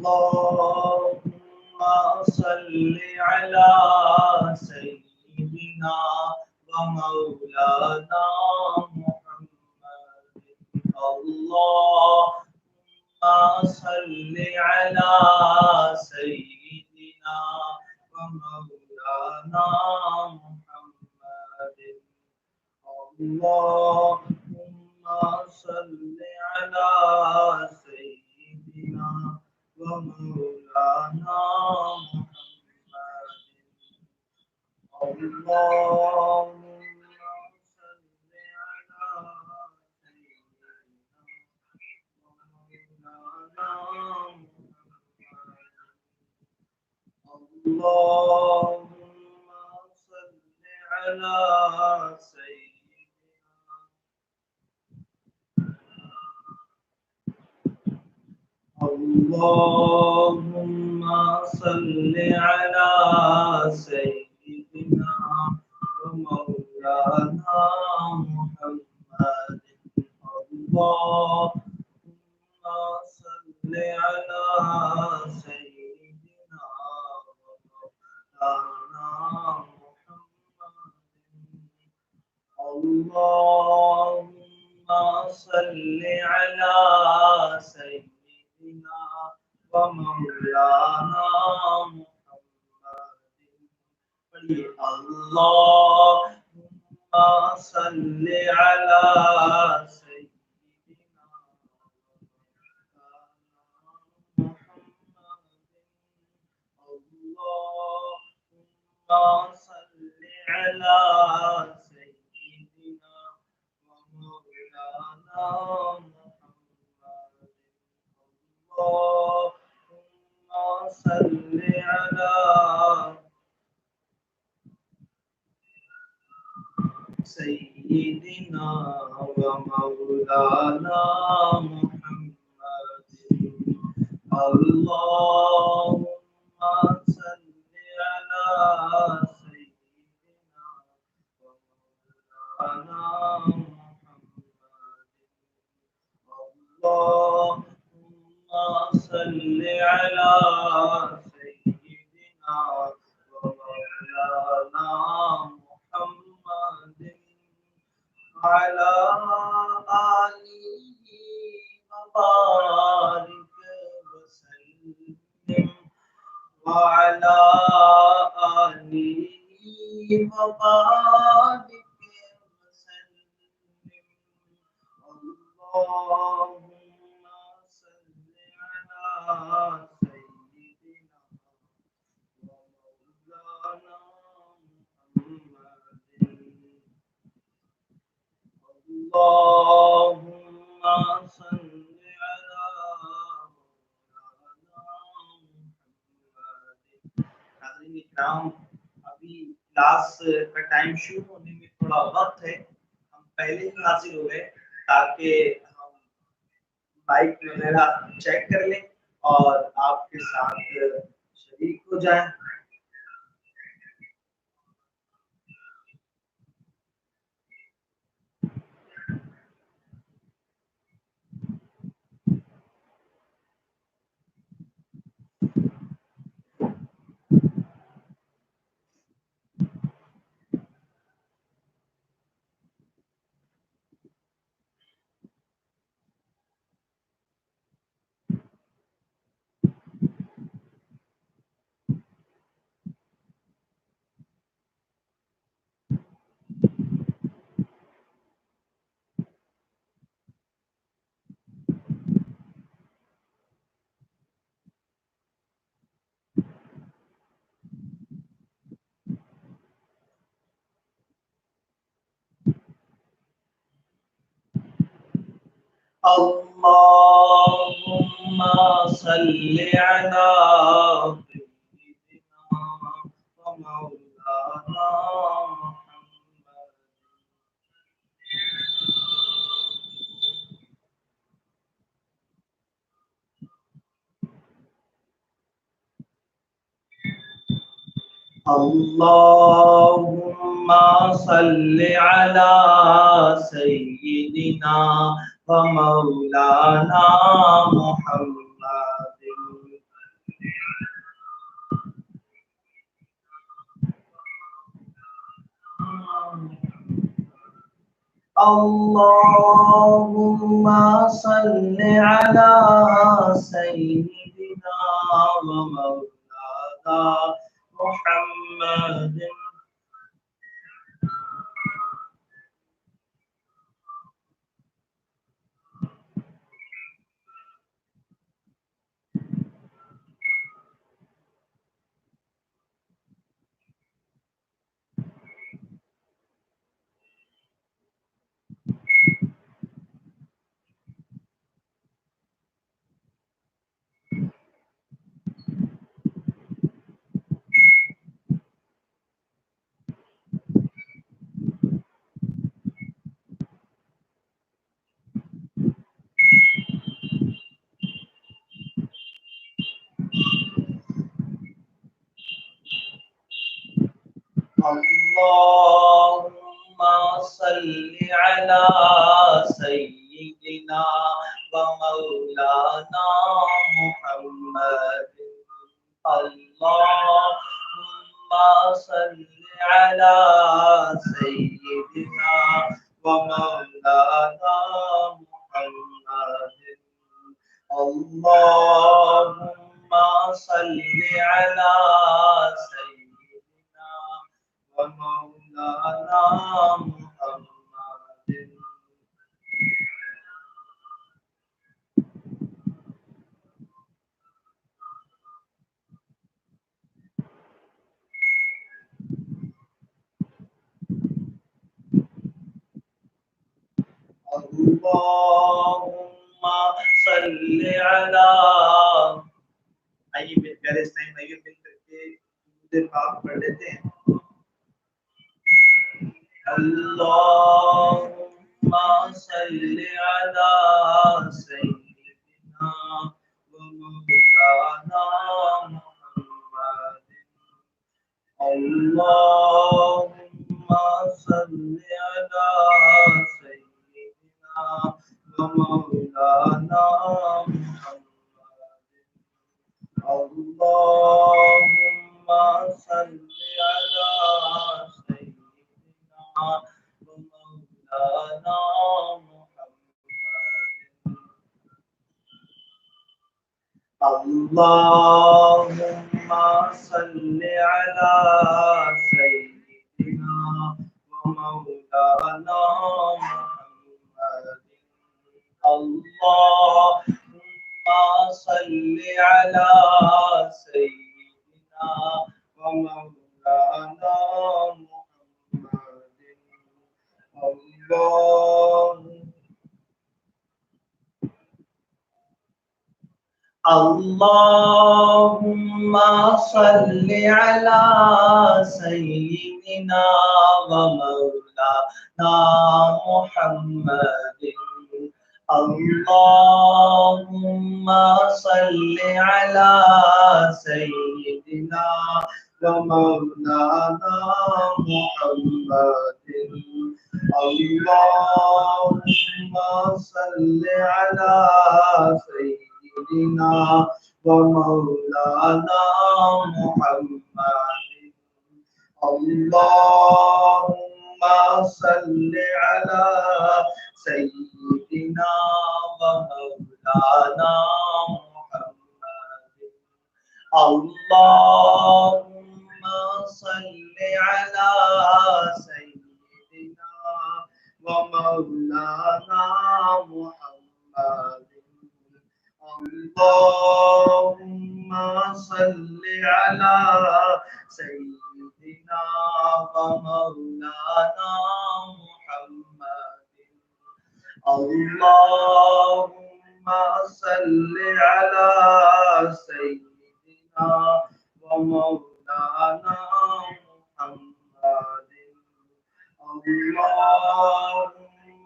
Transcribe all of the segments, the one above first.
اللهم صل على سيدنا ومولانا محمد. اللهم صل على سيدنا ومولانا محمد. اللهم صل على سيدنا ومولانا محمد. اللهم صل على سيدنا ومولانا محمد. اللهم صل على سيدنا اللهم صل على سيدنا ومولانا محمد. اللهم صل على سيدنا ومولانا محمد. اللهم صل على سيدنا ومولانا محمد. اللهم صل على سيدنا محمد. اللهم صل على سيدنا ومولانا محمد. اللهم صل على سيدنا ومولانا محمد. اللهم صل على سيدنا ومولانا محمد. اللهم صل على سيدنا ومولانا محمد وعلى آله وبارك وسلم وعلى آله وبارك وسلم. اللهم صل على سيدنا ومولانا محمد. اللهم صل على مولانا محمد. حاضرین اکرام، ابھی کلاس کا ٹائم شروع ہونے میں تھوڑا وقت ہے، ہم پہلے ہی حاضر ہو گئے تاکہ ہم مائک وغیرہ چیک کر لیں اور آپ کے ساتھ شریک ہو جائیں. اللهم صل على سيدنا ومولانا محمد. اللهم صل على سيدنا ومولانا محمد. اللهم صل على سيدنا ومولانا محمد اللهم صل على سيدنا ومولانا محمد اللهم صل على سيدنا ومولانا محمد اللهم صل على سيدنا ومولانا محمد اللهم صل على آئیے میرے پیارے اسلام بھائیوں مل کر کے درود پاک پڑھ لیتے ہیں اللهم صل على سيدنا ومولانا محمد اللهم صل على سيدنا ومولانا محمد اللهم صل على سيدنا ومولانا محمد اللهم صل على سيدنا ومولانا محمد اللهم صل على سيدنا ومولانا محمد اللهم صل على سيدنا ومولانا محمد اللهم صل على سيدنا ومولانا محمد اللهم صل على سيدنا ومولانا محمد اللهم صل على سيدنا ومولانا محمد اللهم صل على سيدنا ومولانا محمد اللهم صل على سيدنا ومولانا محمد اللهم صل على سيدنا ومولانا محمد اللهم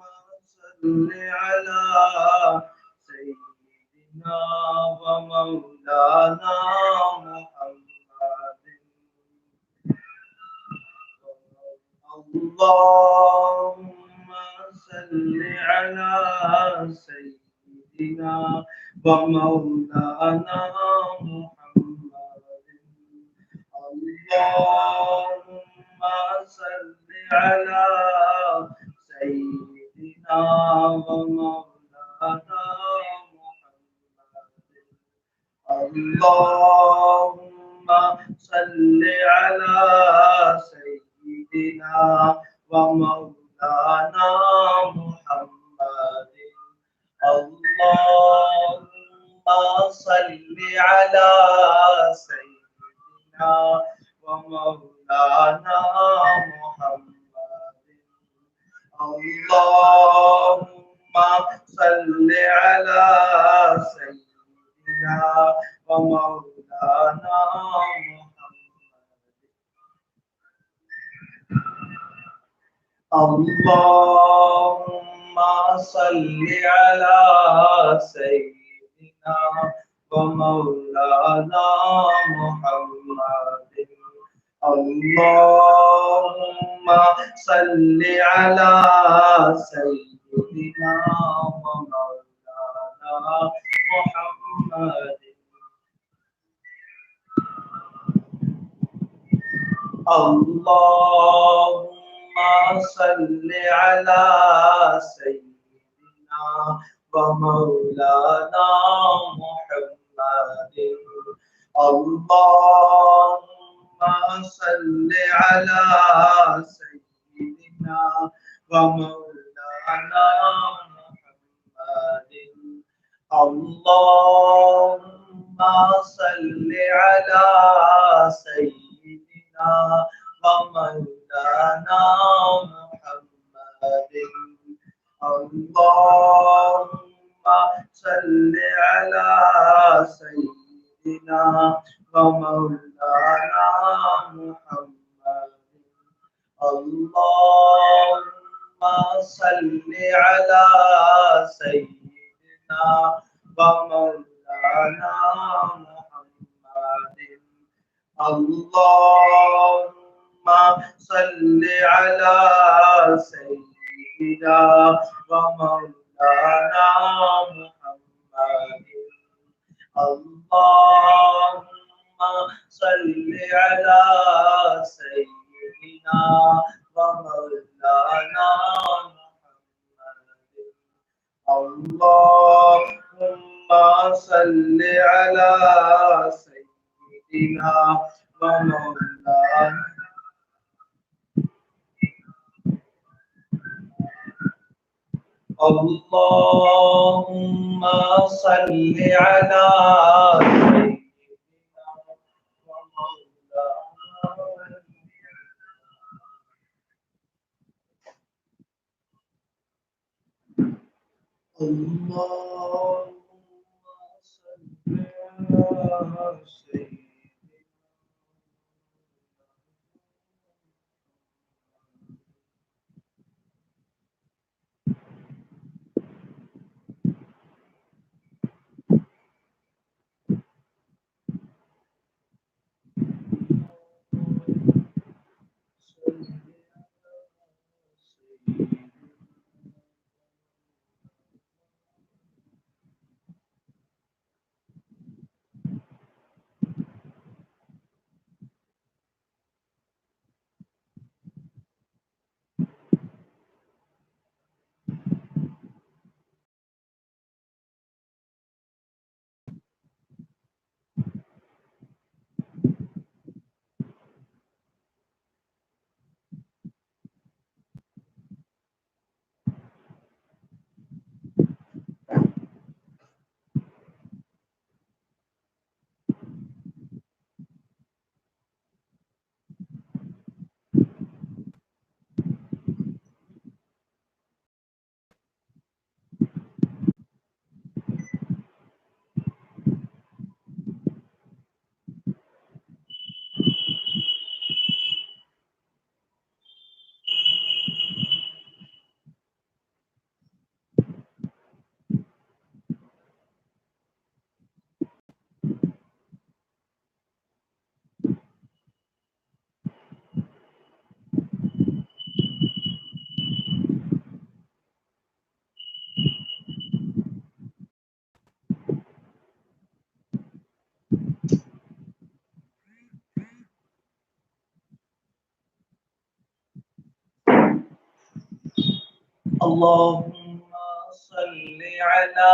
صل على سيدنا ومولانا محمد اللهم صل على سيدنا ومولانا محمد اللهم صل على سيدنا ومولانا محمد. اللهم صل على سيدنا ومولانا محمد. اللهم صل على سيدنا ومولانا محمد. اللهم صل على سيدنا ومولانا محمد. اللهم صل على سيدنا ومولانا محمد. اللهم صل على سيدنا ومولانا محمد. اللهم صل على سيدنا ومولانا محمد. اللهم صل على سيدنا ومولانا محمد. اللهم صل على سيدنا ومولانا محمد. اللهم صل على سيدنا ومولانا محمد. اللهم صل على سيدنا ومولانا محمد. اللهم صل على سيدنا ومولانا محمد. اللهم صل على سيدنا ومولانا محمد. اللهم صل على سيدنا ومولانا. اللهم صل على سيدنا ومولانا. اللهم صل على سيدنا. اللهم صل على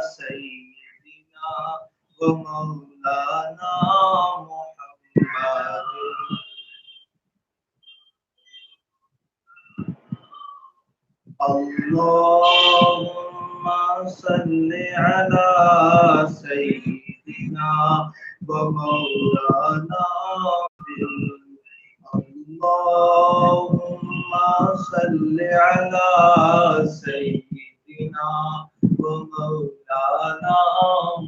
سيدنا ومولانا محمد اللهم صل على سيدنا ومولانا اللهم صل على سيدنا ومولانا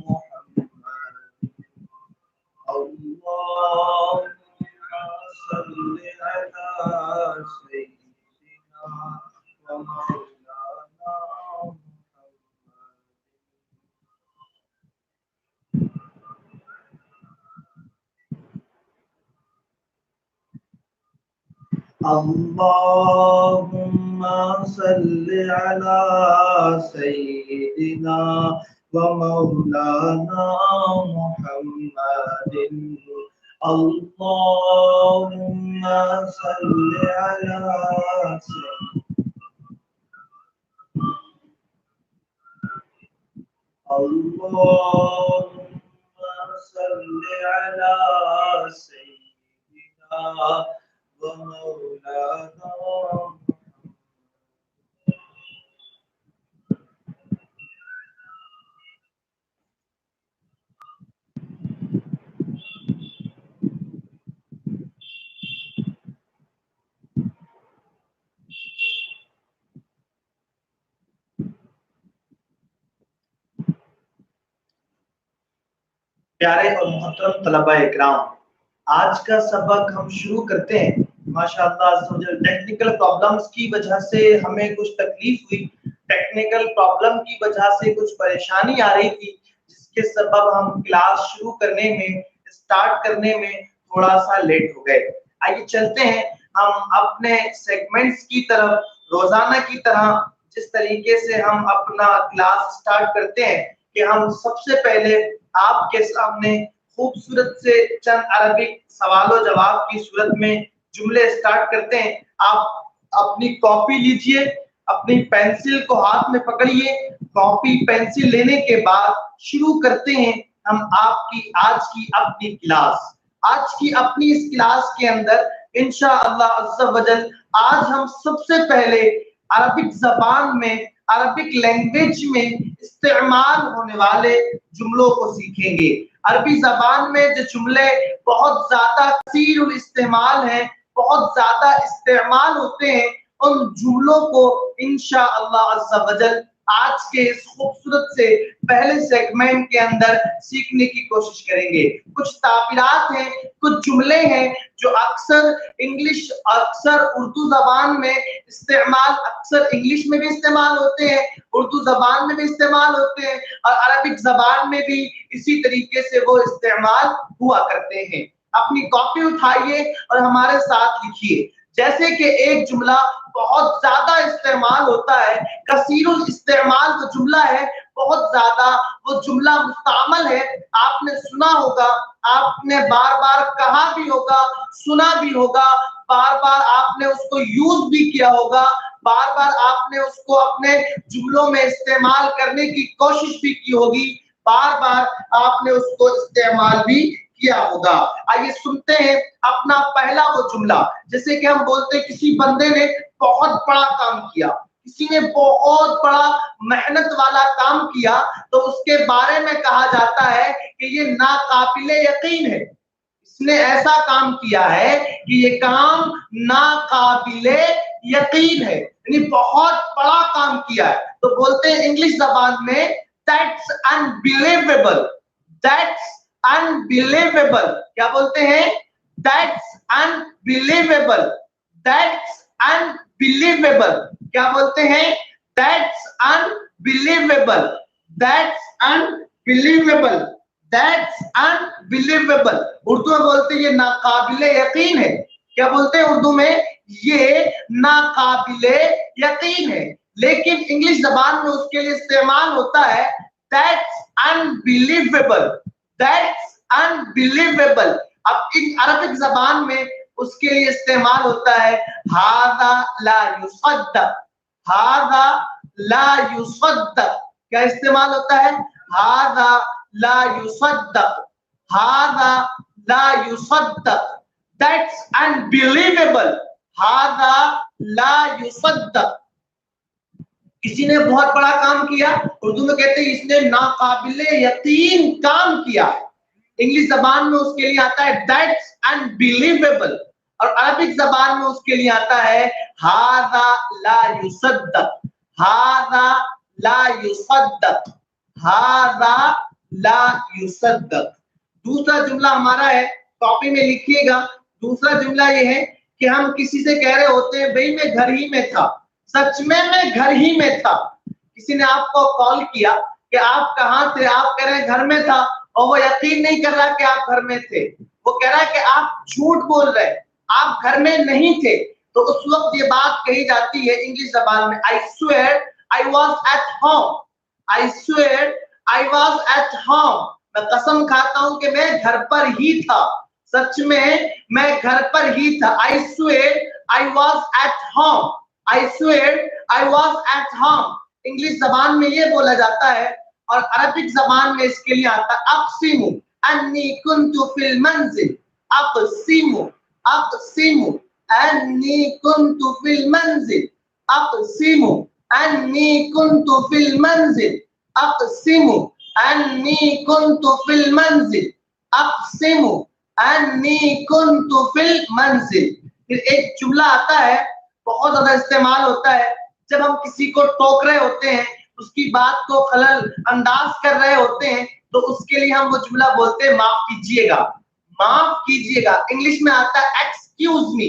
محمد اللهم صل على سيدنا ومولانا اللهم صل على سيدنا ومولانا محمد اللهم صل على اللهم صل على سيدنا ومولانا प्यारे और मोहतरम तलबा इकराम, आज का सबक हम शुरू करते हैं। माशाअल्लाह टेक्निकल प्रॉब्लम्स की वजह से हमें कुछ तकलीफ हुई, टेक्निकल प्रॉब्लम की वजह से कुछ परेशानी आ रही थी, जिसके सबब हम क्लास शुरू करने में, स्टार्ट करने में थोड़ा सा लेट हो गए। आइए चलते हैं हम अपने सेगमेंट्स की तरफ। रोजाना की तरह जिस तरीके से हम अपना क्लास स्टार्ट करते हैं कि हम सबसे पहले आपके सामने खूबसूरत से चंद अरबिक सवालों जवाब की सूरत में जुमले स्टार्ट करते हैं। आप अपनी कॉपी लीजिए, अपनी पेंसिल को हाथ में पकड़िए। कॉपी पेंसिल लेने के बाद शुरू करते हैं हम आपकी आज की अपनी क्लास। आज की अपनी इस क्लास के अंदर इंशाअल्लाह अज़्ज़ा वजल आज हम सबसे पहले अरबिक ज़बान में, अरबिक लैंग्वेज में इस्तेमाल होने वाले जुमलों को सीखेंगे। अरबी ज़बान में जो जुमले बहुत ज्यादा कसीरुल इस्तेमाल हैं, बहुत ज्यादा इस्तेमाल होते हैं, उन जुमलों को इंशाअल्लाह अज़्ज़ा वजल आज के इस खूबसूरत से पहले सेगमेंट के अंदर सीखने की कोशिश करेंगे। कुछ ताबीरात हैं, कुछ जुमले हैं जो अक्सर इंग्लिश, अक्सर उर्दू जबान में इस्तेमाल, अक्सर इंग्लिश में भी इस्तेमाल होते हैं, उर्दू जबान में भी इस्तेमाल होते हैं और अरबिक जबान में भी इसी तरीके से वो इस्तेमाल हुआ करते हैं। अपनी कॉपी उठाइए और हमारे साथ लिखिए। जैसे कि एक जुमला बहुत ज्यादा इस्तेमाल होता है, कसीरुल इस्तेमाल जो जुमला है, बहुत ज्यादा वो जुमला मुस्तामल है। आपने सुना होगा, आपने बार बार कहा भी होगा, सुना भी होगा, बार बार आपने उसको यूज भी किया होगा, बार बार आपने उसको अपने जुमलों में इस्तेमाल करने की कोशिश भी की होगी, बार बार आपने उसको इस्तेमाल भी किया होगा। आइए सुनते हैं अपना पहला वो जुमला। जैसे कि हम बोलते हैं किसी बंदे ने बहुत बड़ा काम किया, किसी ने बहुत बड़ा मेहनत वाला काम किया, तो उसके बारे में कहा जाता है कि ये नाकाबिले यकीन है। इसने ऐसा काम किया है कि ये काम नाकाबिले यकीन है, यानी बहुत बड़ा काम किया है। तो बोलते हैं इंग्लिश जबान में दैट्स अनबिलीवेबल, दैट्स अनबिलीवेबल। क्या बोलते हैं? That's unbelievable, that's unbelievable. क्या बोलते हैं? That's unbelievable, that's unbelievable, that's unbelievable. Urdu में बोलते हैं ये नाकाबिले यकीन है। क्या बोलते हैं उर्दू में? ये नाकाबिले यकीन है। लेकिन इंग्लिश जबान में उसके लिए इस्तेमाल होता है दैट्स अनबिलीवेबल, दैट्स अनबिलीवेबल। अब इन अरबिक जबान में उसके लिए इस्तेमाल होता है हादा ला युसद्दक, हादा ला युसद्दक, क्या इस्तेमाल होता है? हादा ला युसद्दक, हादा ला युसद्दक, दैट्स अनबिलीवेबल, हादा ला युसद्दक, किसी ने बहुत बड़ा काम किया, उर्दू में कहते हैं इसने नाकाबिले यकीन काम किया, इंग्लिश जबान में उसके लिए आता है दैट्स अनबिलीवेबल, और अरबिक जबान में उसके लिए आता है हादा ला युसद्दक, हादा ला युसद्दक, हादा ला युसद्दक। दूसरा जुमला हमारा है, कॉपी में लिखिएगा। दूसरा जुमला ये है कि हम किसी से कह रहे होते हैं भाई मैं घर ही में था, सच में मैं घर ही में था। किसी ने आपको कॉल किया कि आप कहाँ थे, आप कह रहे हैं घर में था, और वो यकीन नहीं कर रहा कि आप घर में थे, वो कह रहा है कि आप झूठ बोल रहे हैं, आप घर में नहीं थे, तो उस वक्त ये बात कही जाती है इंग्लिश जबान में, I swear I was at home, I swear I was at home, मैं कसम खाता हूं कि मैं घर पर ही था, सच में मैं घर पर ही था। I swear I was at home, I swear I was at home, English जबान में ये बोला जाता है, और अरबिक जबान में इसके लिए आता है अक़सिमु अन्नी कुन्तु फिल मंजिल, अक़सिमु, अक़सिमु अन्नी कुन्तु फिल मंजिल, अक़सिमु अन्नी कुन्तु फिल मंजिल, अक़सिमु अन्नी कुन्तु फिल मंजिल, अक़सिमु अन्नी कुन्तु फिल मंजिल। फिर एक जुमला आता है, बहुत ज्यादा इस्तेमाल होता है जब हम किसी को टोक रहे होते हैं, उसकी बात को खलल अंदाज कर रहे होते हैं, तो उसके लिए हम वो जुमला बोलते हैं माफ कीजिएगा, माफ कीजिएगा। इंग्लिश में आता है एक्सक्यूज मी,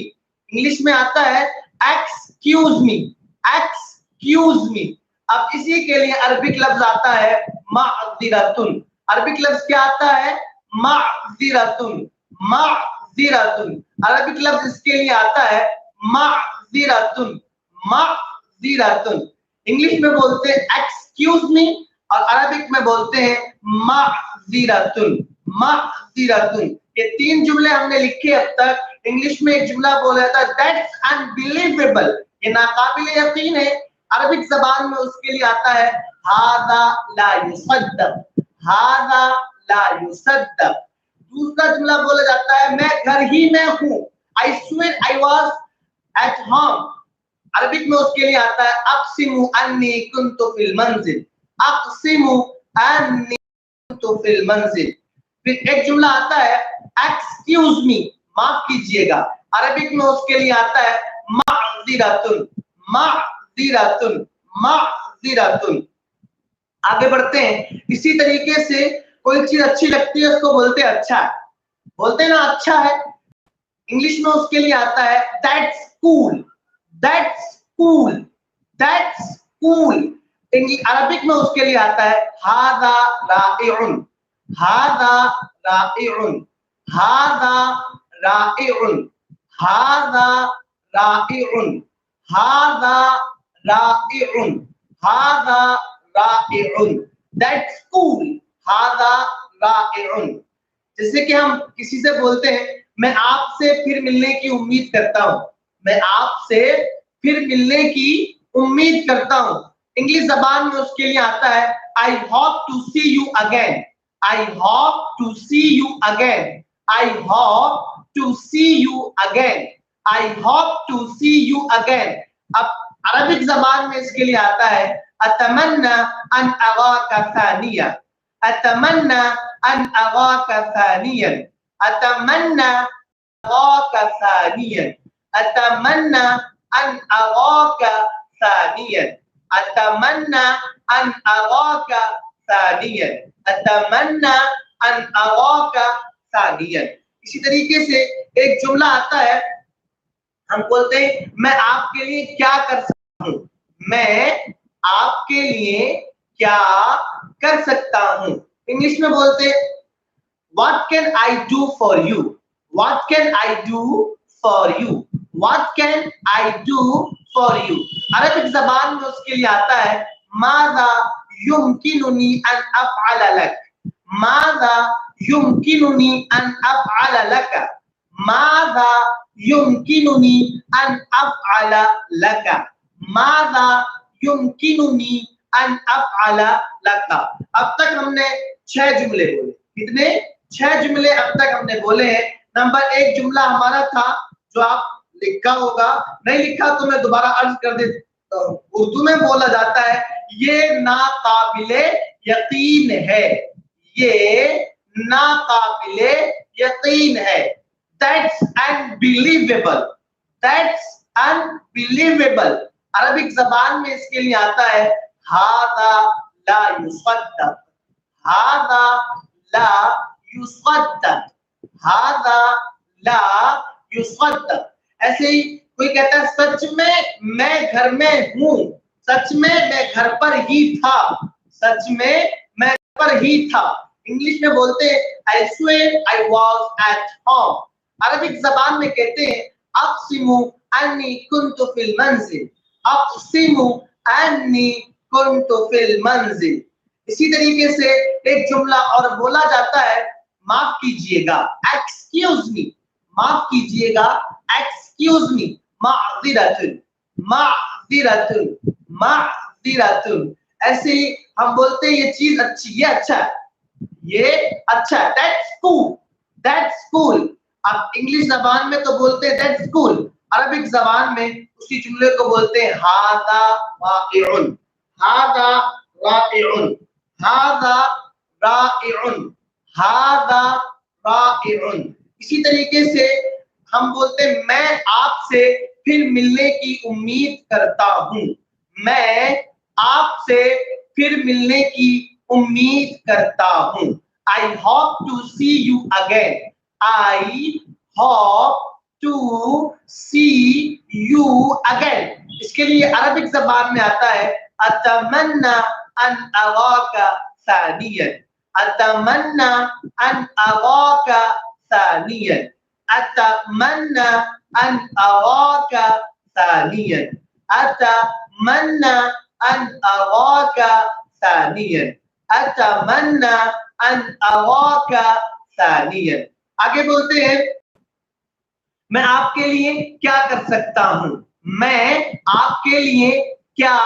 इंग्लिश में आता है एक्सक्यूज मी, एक्सक्यूज मी। अब इसी के लिए अरबिक लफ्ज आता है माज़िरतुन, अरबिक लफ्ज क्या आता है? माज़िरतुन, माज़िरतुन, अरबिक लफ्ज इसके लिए आता है माज़िरतुन, माज़िरतुन। इंग्लिश में बोलते हैं एक्सक्यूज मी, और अरबिक में बोलते हैं माज़िरतुन, माज़िरतुन। ये तीन जुमले हमने लिखे अब तक। इंग्लिश में एक जुमला बोला जाता है दैट्स अनबिलीवेबल, ये नाकाबिले यकीन है, अरबिक जबान में उसके लिए आता है हादा ला युसद्दक, हादा ला युसद्दक। दूसरा जुमला बोला जाता है मैं घर ही में हूँ, I swear I was at home, Arabic में उसके लिए आता है अक़सिमु अन्नी कुन्तु फिल मंजिल, अक़सिमु अन्नी कुन्तु फिल मंजिल। फिर एक जुमला आता है एक्सक्यूज मी, माफ कीजिएगा, अरबिक में उसके लिए आता है माज़िरतुन, माज़िरतुन, माज़िरतुन। आगे बढ़ते हैं। इसी तरीके से कोई चीज अच्छी लगती है उसको बोलते हैं अच्छा है, बोलते हैं ना अच्छा है, इंग्लिश में उसके लिए आता है that's cool, that's cool, that's cool. Arabic में उसके लिए आता है हादा राइउन, हादा राइउन, हादा राइउन, हादा राइउन, हादा राइउन, हादा राइउन, दैट्स कूल, हादा राइउन। जैसे कि हम किसी से बोलते हैं मैं आपसे फिर मिलने की उम्मीद करता हूं, मैं आपसे फिर मिलने की उम्मीद करता हूं, इंग्लिश जबान में उसके लिए आता है I hope to see you again, I hope to see you again, I hope to see you again, I hope to see you again. अब अरबिक जबान में इसके लिए आता है अतमन्ना अन अराका थानिया, अतमन्ना अन अराका थानियन, अतमन्ना अराका थानियन, अतमन्ना अन अराका थानियन, अतमन्ना अन अराका थानियन, अतमन्ना अन अराका थानियन। इसी तरीके से एक जुमला आता है, हम बोलते हैं मैं आपके लिए क्या कर सकता हूं, मैं आपके लिए क्या कर सकता हूं, इंग्लिश में बोलते हैं what can I do for you, what can I do for you, what can I do for you. Arabic जबान में उसके लिए आता है माज़ा युमकिनुनी अन अफ़अल लक, माज़ा युमकिनुनी अन अफ़अल लक, माज़ा युमकिनुनी अन अफ़अल लक, मादा युमकिनुनी अन अफ़अला लका। अब तक हमने 6 जुमले बोले। कितने? 6 जुमले अब तक हमने बोले हैं। नंबर 1 जुमला हमारा था जो आप लिखा होगा, नहीं लिखा तो मैं दोबारा अर्ज कर देता हूं। उर्दू में बोला जाता है ये नाकाबिले यकीन है, ये नाकाबिले यकीन है। That's unbelievable, that's unbelievable। Arabic जबान में इसके लिए आता है हादा ला युसद्दक, हादा ला युसद्दक, हादा ला युसद्दक। ऐसे ही कोई कहता है सच में मैं घर में हूं, सच में मैं घर पर ही था, सच में मैं घर पर ही था। इंग्लिश में बोलते हैं I swear I was at home। Arabic जबान में कहते हैं अक़सिमु अन्नी कुन्तु फिल मंजिल, अक़सिमु अन्नी कुन्तु फिल मंजिल। इसी तरीके से एक जुमला और बोला जाता है माफ कीजिएगा, एक्सक्यूज मी, माफ कीजिएगा, एक्सक्यूज मी, माज़िरतुन, माज़िरतुन, माज़िरतुन। ऐसे ही हम बोलते हैं ये चीज अच्छी, ये अच्छा है, ये अच्छा है, दैट्स कूल, दैट्स कूल। अब इंग्लिश जबान में तो बोलते हैं दैट्स कूल, अरबिक जबान में उसी जुमले को बोलते हैं हादा राइउन, हादा राइउन, हादा राइउन, हादा राइउन। इसी तरीके से हम बोलते हैं मैं आपसे फिर मिलने की उम्मीद करता हूं, मैं आपसे फिर मिलने की उम्मीद करता हूं। I hope to see you again, I hope to see you again। इसके लिए अरबिक जबान में आता है अतमन्ना अन अराका सानियन, अतमन्ना अन अराका सानियन, अतमन्ना अन अराका सानियन, अतमन्ना अन अराका सानियन, अतमन्ना अन अराका सानियन। आगे बोलते हैं मैं आपके लिए क्या कर सकता हूं, मैं आपके लिए क्या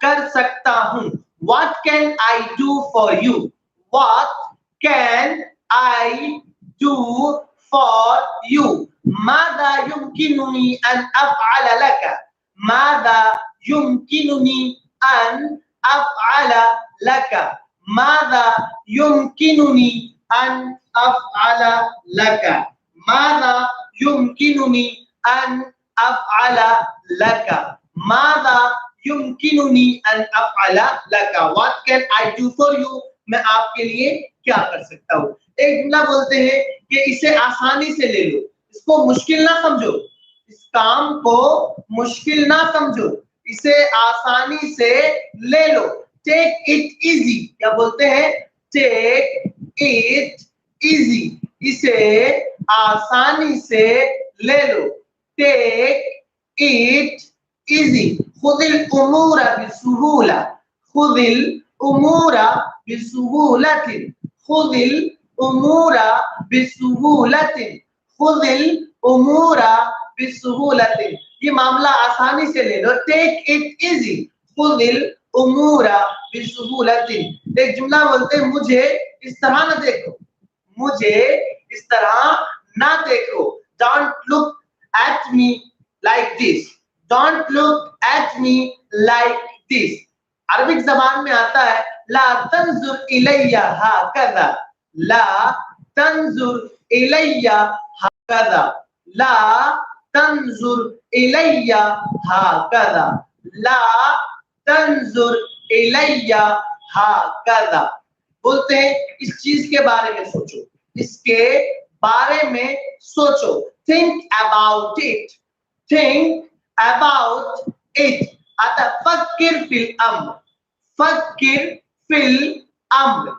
कर सकता हूं। What can I do for you, what can I do for you। मादा युमकिनुनी अन अफ़अल लका, मादा युमकिनुनी अन अफ़अल लका, मादा युमकिनुनी अन अफ़अल लका, मादा युमकिनुनी अन अफ़अल लका, मादा युमकिनुनी अन अफ़अल लका। What can I do for you, मैं आपके लिए क्या कर सकता हूँ। एक जुमला बोलते हैं कि इसे आसानी से ले लो, इसको मुश्किल ना समझो, इस काम को मुश्किल ना समझो, इसे आसानी से ले लो। टेक इट इजी, क्या बोलते हैं, टेक इट इजी, इसे आसानी से ले लो, टेक इट इजी। खुदिल उमूरा बिसुहूला, खुदिल उमूरा बिसुहूलतिन, खुदिल उमूरा बिसुहूलतिन, खुदिल उमूरा बिसुहूलतिन। ये मामला आसानी से ले लो, टेक इट इजी, खुदिल उमूरा बिसुहूलतिन। एक जुमला बोलते हैं मुझे इस तरह न देखो, मुझे इस तरह ना देखो। Don't look at me like this, don't look at me like this। Arabic जबान में आता है ला तंजुर इलैया हाकदा, ला तंजुर इलैया हाकदा, ला तंजुर इलैया हाकदा, ला तंजुर इलैया हाकदा। बोलते हैं इस चीज के बारे में सोचो, इसके बारे में सोचो। Think about it, think about it। आता फक्किर फिल अम्र, फक्किर फिल अम्र,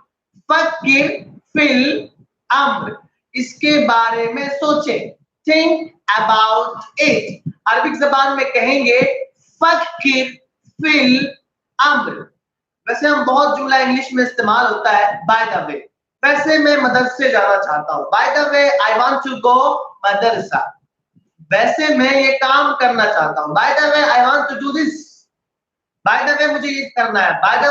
फक्किर फिल अम्र, इसके बारे में सोचे। Think about it। अरबिक जबान में कहेंगे फक्किर फिल अम्र। वैसे हम बहुत जुमला इंग्लिश में इस्तेमाल होता है बाय द वे, वैसे मैं मदरसे जाना चाहता हूँ, by the way I want to go madrasa, वैसे मैं ये काम करना चाहता हूँ, by the way I want to do this, by the way मुझे ये करना है, बाय द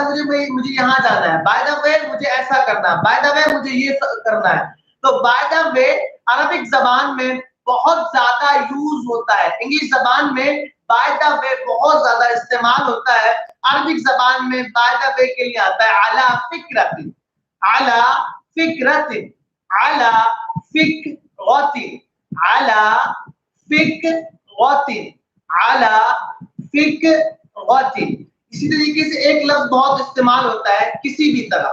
मुझे यहाँ जाना है, बाय द वे मुझे ऐसा करना है, बाय द वे मुझे ये करना है। तो बाय द वे अरबिक जबान में बहुत ज्यादा यूज होता है, इंग्लिश जबान में बाय द वे बहुत ज्यादा इस्तेमाल होता है, अरबिक जबान में बाय द वे के लिए आता है अला फिक्रतिन, अला फिक्रतिन, अला फिक्रतिन, अला फिक्रतिन, अला फिक्रतिन। इसी तरीके से एक लफ्ज बहुत इस्तेमाल होता है किसी भी तरह,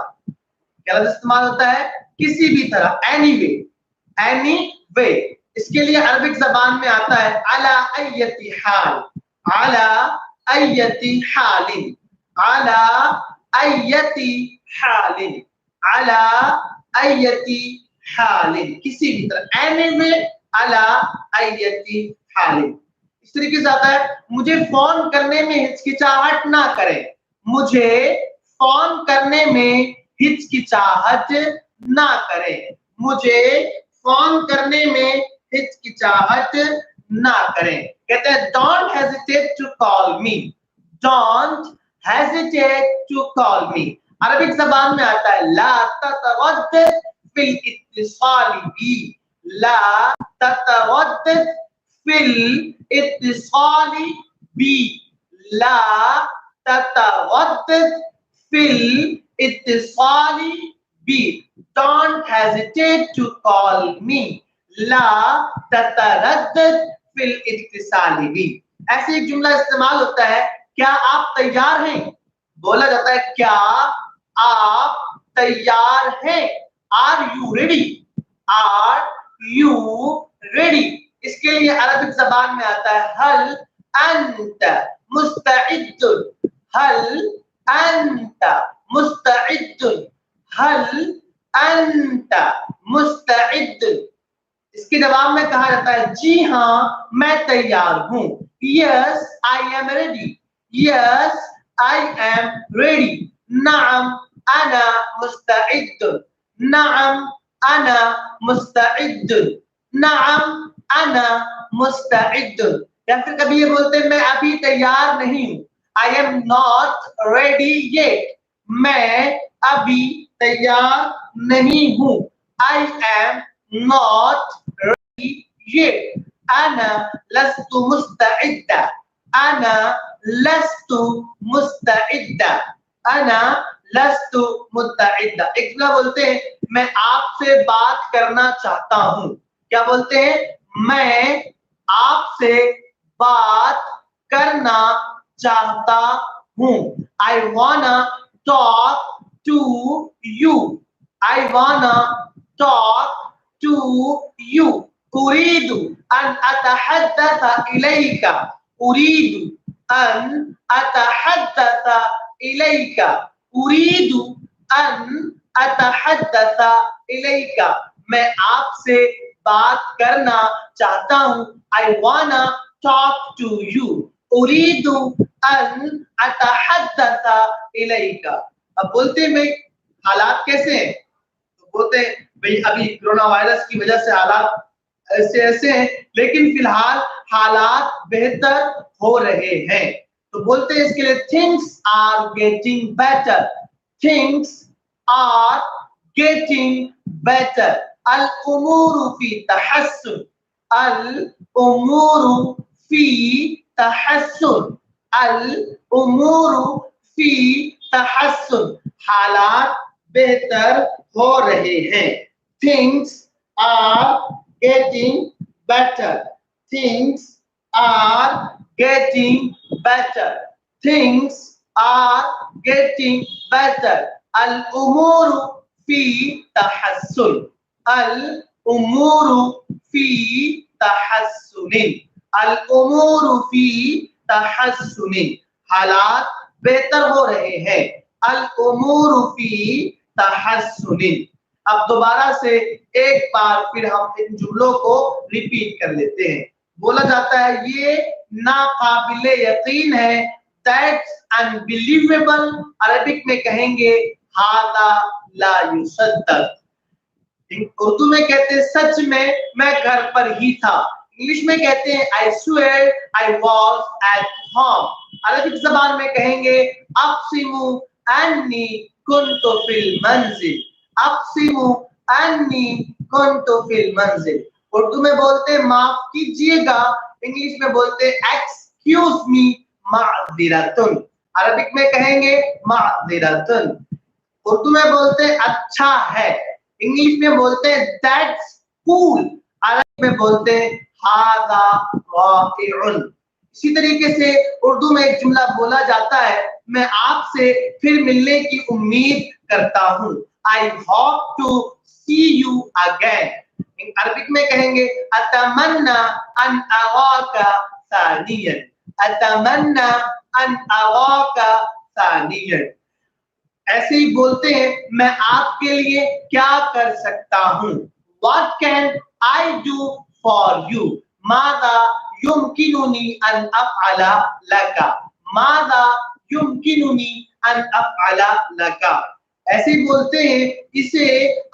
क्या लफ्ज इस्तेमाल होता है? किसी भी तरह, एनी वे, एनी वे। इसके लिए अरबिक जबान में आता है अला अय्यति हाल, अला अय्यति हालिन, अला अय्यति हालिन, अला अय्यति हालिन, किसी भी तरह, एनी वे, अला अय्यति हालिन। इस तरीके से आता है मुझे फोन करने में हिचकिचाहट ना करें, मुझे फोन करने में हिचकिचाहट ना करें, मुझे फोन करने में हिचकिचाहट ना करें। कहते हैं don't hesitate to call me, don't hesitate to call me. Arabic जबान में आता है ला ततरद्दद फिल इत्तिसाल बी, ला ततरद्दद फिल इत्तिसाल बी, ला ततरद्दद फिल इत्तिसाल बी, don't hesitate to call me, ला ततरद्दद फिल इत्तिसाल बी। ऐसे एक जुमला इस्तेमाल होता है क्या आप तैयार हैं, बोला जाता है क्या आप तैयार हैं, are you ready, are you ready. इसके लिए अरबिक जबान में आता है हल अंत मुस्तइद्दुन, हल अंत मुस्तइद्दुन, हल अंत मुस्तइद्दुन। इसके जवाब में कहा जाता है जी हाँ मैं तैयार हूँ, yes I am ready, yes I am ready, नाम अना मुस्तइद्दुन, नाम अना मुस्तइद्दुन, नाम अना मुस्तइद्दुन। या फिर कभी ये बोलते हैं मैं अभी तैयार नहीं हूँ, I am not ready yet, मैं अभी तैयार नहीं हूँ, I am not ready yet, أنا لست مستعدة, أنا لست مستعدة, أنا لست مستعدة। एक जुमला बोलते हैं मैं आपसे बात करना चाहता हूँ, क्या बोलते हैं? मैं आपसे बात करना चाहता हूँ, I wanna talk to you, I wanna talk to you, أريد أن أتحدث إليك, أريد أن أتحدث إليك, أريد أن أتحدث إليك। मैं आपसे बात करना चाहता हूँ, I wanna talk to you, أريد أن أتحدث إليك। अब बोलते हैं भाई हालात कैसे हैं, तो बोलते हैं भाई अभी कोरोना वायरस की वजह से हालात ऐसे हैं, लेकिन फिलहाल हालात बेहतर हो रहे हैं। तो बोलते हैं इसके लिए things are getting better, things are getting better, अल उमूरु फी तहस्सुन, अल उमूरु फी तहस्सुन, अल उमूरु फी तहस्सुन, हालात बेहतर हो रहे हैं। Things are getting better, things are getting better, things are getting better, al-umuru fi tahassun, al-umuru fi tahassunin, al-umuru fi tahassunin, हालात बेहतर हो रहे हैं, al-umuru fi तहस्सुनिन। अब दोबारा से एक बार फिर हम इन जुमलों को रिपीट कर लेते हैं। बोला जाता है ये नाकाबिले यकीन है, दैट्स अनबिलीवेबल, अरबिक में कहेंगे हादा ला युसद्दक, उर्दू में कहते हैं सच में मैं घर पर ही था, इंग्लिश में कहते हैं I swear I was at home, Arabic जबान में कहेंगे अक़सिमु अन्नी कुन्तु फिल मंजिल, अक़सिमु अन्नी कुन्तु फिल मंजिल। उर्दू में बोलते हैं माफ कीजिएगा, इंग्लिश में बोलते हैं एक्सक्यूज मी माज़िरतुन, अरबिक में कहेंगे माज़िरतुन। उर्दू में बोलते हैं अच्छा है, इंग्लिश में बोलते हैं दैट्स कूल, अरबिक में बोलते हैं हाज़ा वाक़िउन। इसी तरीके से उर्दू में एक जुमला बोला जाता है, मैं आपसे फिर मिलने की उम्मीद करता हूँ, I hope to see you again. Arabic में कहेंगे अतमन्ना अन अराका सानियन, अतमन्ना अन अराका सानियन। ऐसे ही बोलते हैं मैं आपके लिए क्या कर सकता हूँ, what can I do for you, माज़ा युमकिनुनी अन अफ़अला लका, माज़ा युमकिनुनी अन अफ़अला लका। ऐसे ही बोलते हैं इसे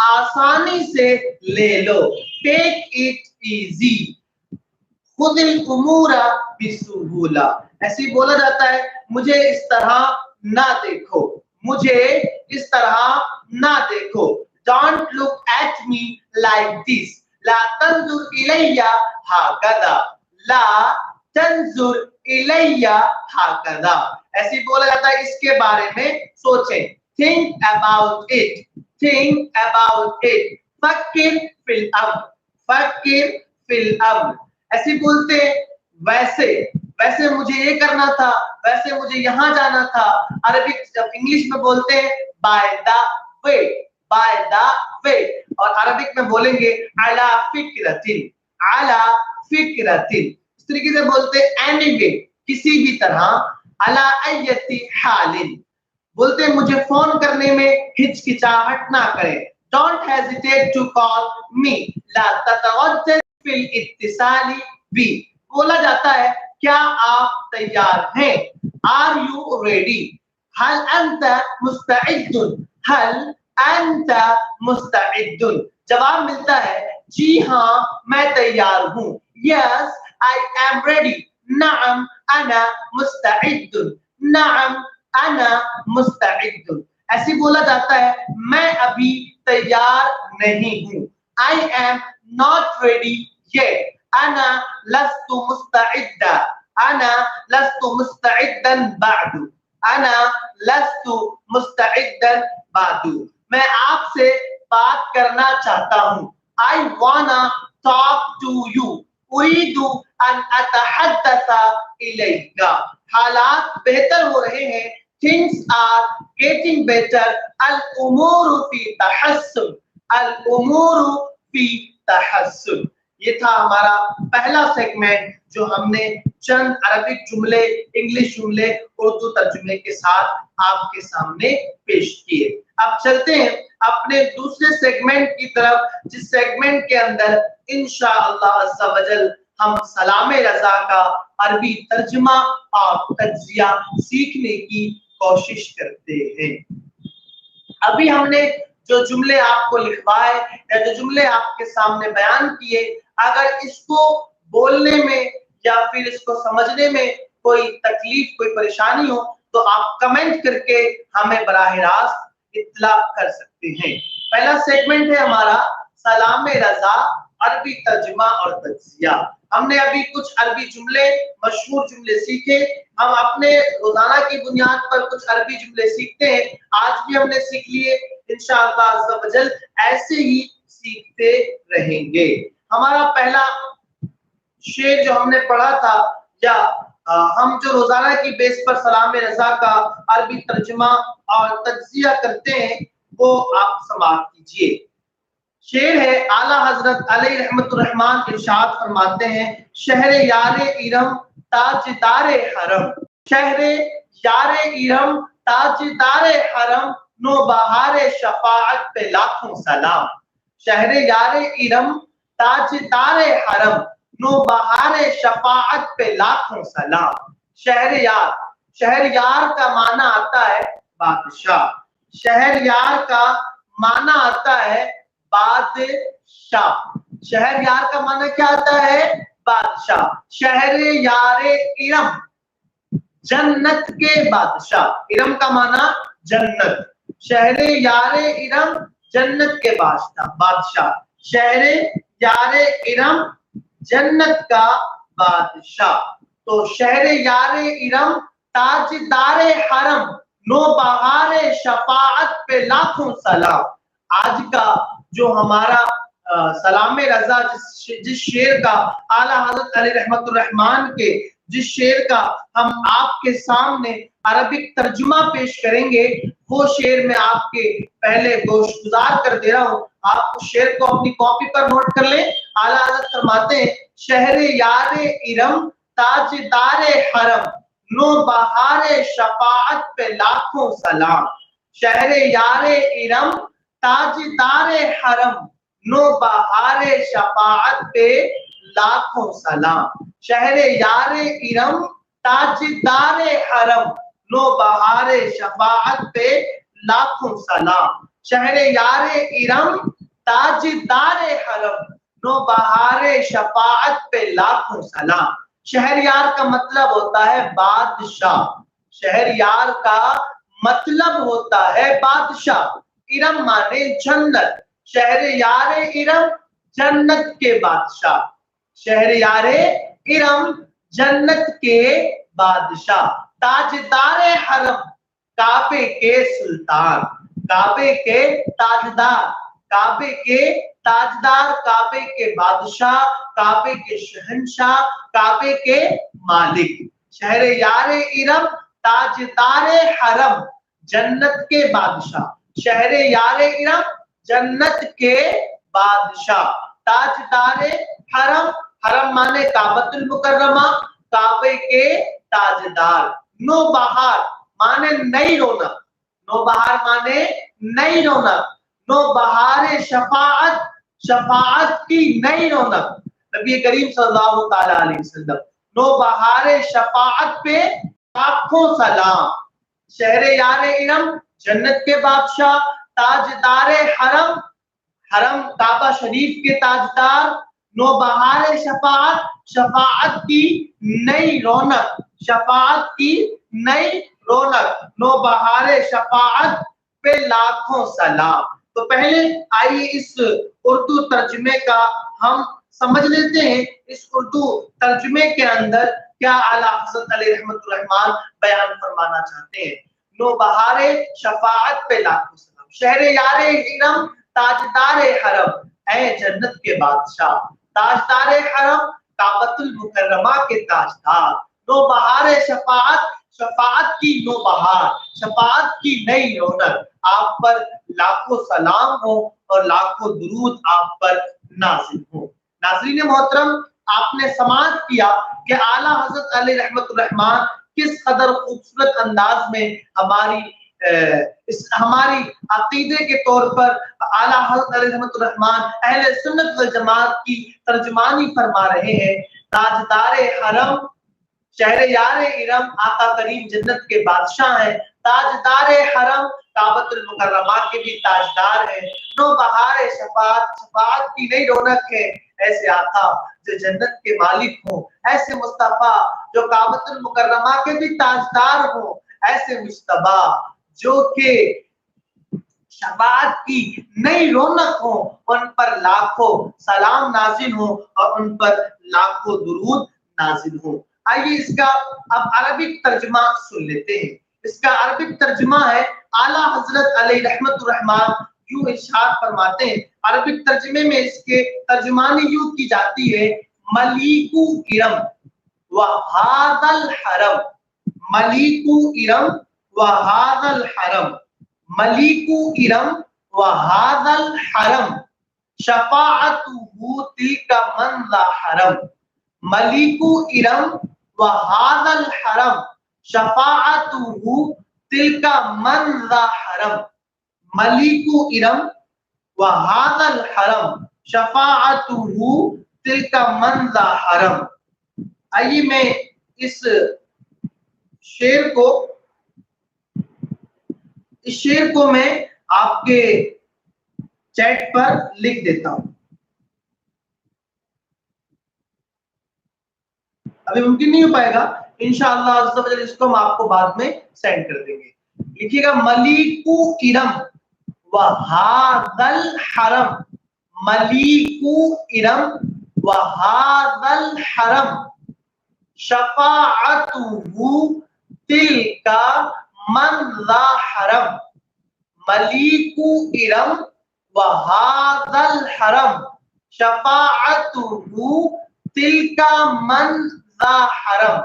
आसानी से ले लो, टेक इट इजी, खुदिल उमूरा बिसुहूला। ऐसे ही बोला जाता है मुझे इस तरह ना देखो, मुझे इस तरह ना देखो, don't look at me like this, ला तंजुर इलैया हाकदा, ला तंजुर इलैया हाकदा। ऐसे बोला जाता है इसके बारे में सोचें, think about it, think about it, फक्किर फिल अम्र, फक्किर फिल अम्र। ऐसे बोलते वैसे, वैसे मुझे ये करना था, वैसे मुझे यहाँ जाना था, अरबिक इंग्लिश में बोलते हैं bye the way, bye the वे, और अरबिक में बोलेंगे अला फिक्रतिन, अला फिक्रतिन। इस तरीके से बोलते हैं एनीवे, किसी भी तरह, अला अय्यति हालिन, बोलते हैं मुझे फोन करने में हिचकिचाहट ना करें, don't hesitate to call me, ला ततवज्जल फिल इत्तिसाली बी। बोला जाता है क्या आप तैयार हैं, आर यू रेडी, हल अंता मुस्तइद्दुन, हल अंता मुस्तइद्दुन। जवाब मिलता है जी हाँ मैं तैयार हूँ, यस आई एम रेडी, नअम अना मुस्तइद्दुन, नअम अना मुस्तइद्दुन। ऐसे बोला जाता है मैं अभी तैयार नहीं हूँ, I am not ready yet, अना लस्तु मुस्तइद्दा, अना लस्तु मुस्तइद्दन बादु, अना लस्तु मुस्तइद्दन बादु। मैं आपसे बात करना चाहता हूँ, आई वाना टॉक टू यू, उरीदु अन अतहद्दसा इलैका। हालात बेहतर हो रहे हैं, things are getting better, अल उमूरु फी तहस्सुन, अल उमूरु फी तहस्सुन। ये था हमारा पहला सेगमेंट जो हमने चंद अरबिक जुमले, इंग्लिश जुमले, उर्दू तर्जुमे के साथ आपके सामने पेश किए। अब चलते हैं अपने दूसरे सेगमेंट की तरफ, जिस सेगमेंट के अंदर इंशाअल्लाह अज़्ज़ा वजल हम सलामे रज़ा का अरबी तर्जुमा और तज्जिया सीखने की कोशिश करते हैं। अभी हमने जो जुमले आपको लिखवाए या जो जुमले आपके सामने बयान किए, अगर इसको बोलने में या फिर इसको समझने में कोई तकलीफ, कोई परेशानी हो तो आप कमेंट करके हमें बराह रास्त इत्तला कर सकते हैं। पहला सेगमेंट है हमारा सलामे रज़ा, अरबी तर्जुमा और तज्जिया। हमने अभी कुछ अरबी जुमले, मशहूर जुमले सीखे, हम अपने रोजाना की बुनियाद पर कुछ अरबी जुमले सीखते हैं, आज भी हमने सीख लिए, इंशाअल्लाह अज़्ज़ा वजल ऐसे ही सीखते रहेंगे। हमारा पहला शेर जो हमने पढ़ा था, या हम जो रोजाना की बेस पर सलामे रज़ा का अरबी तर्जुमा और तज्जिया करते हैं, वो आप समाप्त कीजिए। शेर है, आला हजरत अलैहि रहमतुर रहमान इरशाद फरमाते हैं, शहरे यारे इरम ताजदारे हरम, शहरे यारे इरम ताजदारे हरम, नो बहारे शफाअत पे लाखों सलाम। शहरे यारे इरम ताजदारे हरम, नो बहारे शफाअत पे लाखों सलाम। शहरयार, शहरयार का माना आता है बादशाह, शहरयार का माना आता है बादशाह। शहरयार का माना क्या आता है? बादशाह। शहरे यारे इरम, जन्नत के बादशाह। इरम का माना जन्नत, शहरे यारे इरम जन्नत के बादशाह, शहरे यारे इरम जन्नत का बादशाह। तो शहरे यारे इरम ताजदारे हरम नो बहारे शफाअत पे लाखों सलाम। आज का जो हमारा सलाम रजा जिस शेर का आला हज़रत अली रहमतुर रहमान के जिस शेर का हम आपके सामने अरबिक तर्जुमा पेश करेंगे, वो शेर मैं आपके पहले गोशगुजार कर दे रहा हूँ। आप उस शेर को अपनी कॉपी पर नोट कर लें। आला हज़रत फरमाते हैं, शहरे यारे इरम ताजदारे हरम नो बहारे शफाअत पे लाखों सलाम। शहरे यारे इरम ताजदारे हरम नो बहारे शफाअत पे लाखों सलाम। शहरे यारे इरम ताजदारे हरम नो बहारे शफाअत पे लाखों सलाम। शहरे यारे इरम ताजदारे हरम नो बहारे शफाअत पे लाखों सलाम। शहरयार का मतलब होता है बादशाह, शहरयार का मतलब होता है बादशाह। इरम माने जन्नत, शहरयारे इरम जन्नत के बादशाह, शहरयारे इरम जन्नत के बादशाह। ताजदारे हरम काबे के सुल्तान, काबे के ताजदार, काबे के ताजदार, काबे के बादशाह, काबे के शहंशाह, काबे के मालिक। शहरे यारे इरम ताजदारे हरम जन्नत के बादशाह, शहरे यारे इरम जन्नत के बादशाह। ताजदारे हरम, हरम माने काबतुल मुकर्रमा, काबे के ताजदार। नो बहार माने नई रौनक, नो बहार माने नई रौनक, नो बहारे शफाअत, शफाअत की नई रौनक। नबी करीम सल्लल्लाहु ताला अलैहि वसल्लम, नो बहारे शफाअत पे लाखों सलाम। शहरे यारे इरम जन्नत के बादशाह, ताजदारे हरम, हरम काबा शरीफ के ताजदार, नो बहारे शफाअत, शफाअत की नई रौनक, शफाअत की नई रौनक, नो बहारे शफाअत पे लाखों सलाम। तो पहले आइए इस उर्दू तर्जुमे का हम समझ लेते हैं। इस उर्दू तर्जुमे के अंदर क्या आला हज़रत अली रहमतुर रहमान बयान फरमाना चाहते हैं। नो बहारे शफाअत पे लाखों सलाम, शहरे यारे इरम ताजदारे हरम, ऐ जन्नत के बादशाह, ताजदारे हरम काबतुल मुकर्रमा के ताजदार। नो बहारे शफाअत, शफाअत की नो बहार, शफाअत की नई रौनक, आप पर लाखों सलाम हो और लाखों दुरूद आप पर नाज़िल हो। नाज़रीन मोहतरम, आपने समाअत किया कि आला हज़रत अली रहमतुर रहमान किस कदर खूबसूरत अंदाज में हमारी अकीदे के तौर पर आला हज़रत अली रहमतुर रहमान अहले सुन्नत वल जमात की तर्जुमानी फरमा रहे हैं। ताजदारे हरम, शहरे यारे इरम आका करीम जन्नत के बादशाह हैं। ताजदारे हरम काबतुल मुकर्रमा के भी ताजदार हैं। नो बहारे शफाअत, शफाअत की नई रौनक है। ऐसे आका जो जन्नत के मालिक हो, ऐसे मुस्तफा जो काबतुल मुकर्रमा के भी ताजदार हो, ऐसे मुस्तफा जो के शफाअत की नई रौनक हो, उन पर लाखों सलाम नाजिल हो और उन पर लाखों दुरूद नाजिल हो। आइए इसका अब अरबिक तर्जुमा सुन लेते हैं। इसका अरबिक तर्जुमा है, आला हज़रत अली रहमतुर रहमान यूं इरशाद फरमाते हैं। अरबिक तर्जुमे में इसके तर्जुमानी यूं की जाती है, मलीकु इरम व हादल हरम, मलीकु इरम व हादल हरम, मलीकु इरम व हादल हरम शफाअतुहु तिलका मन ला हरम, मलीकु इरम व हादल हरम शफाअतुहु तिलका मन ला हरम, मलीकु इरम व हादल हरम शफाअतुहु तिलका मन ला हरम। आइए मैं इस शेर को मैं आपके चैट पर लिख देता हूं। अभी मुमकिन नहीं हो पाएगा, इंशाअल्लाह अज़्ज़ा वजल इसको हम आपको बाद में सेंड कर देंगे। लिखिएगा मलिकु इरम व हादल हरम, मलिकु इरम व हादल हरम शफाअतुहु तिलका मन ज़ा हरम, मलिकु इरम व हादल हरम शफाअतुहु तिलका मन ज़ा हरम,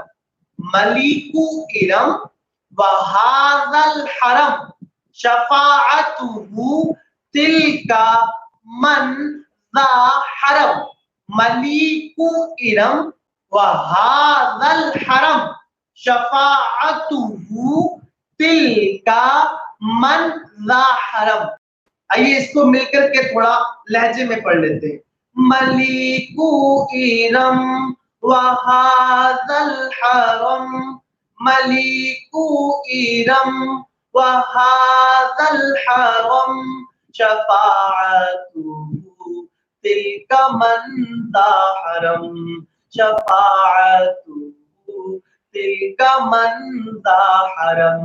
मलिकु इरम व हादल हरम शफाअतुहु तिलका मन ज़ा हरम, मलिकु इरम व हादल हरम शफाअतुहु तिलका मन ज़ा हरम। आइए इसको मिलकर के थोड़ा लहजे में पढ़ लेते हैं। मलिकु इरम व हादल हरम, मलिकु इरम व हादल हरम शफाअतुहु तिलका मन ज़ा हरम, शफाअतुहु तिलका मन ज़ा हरम,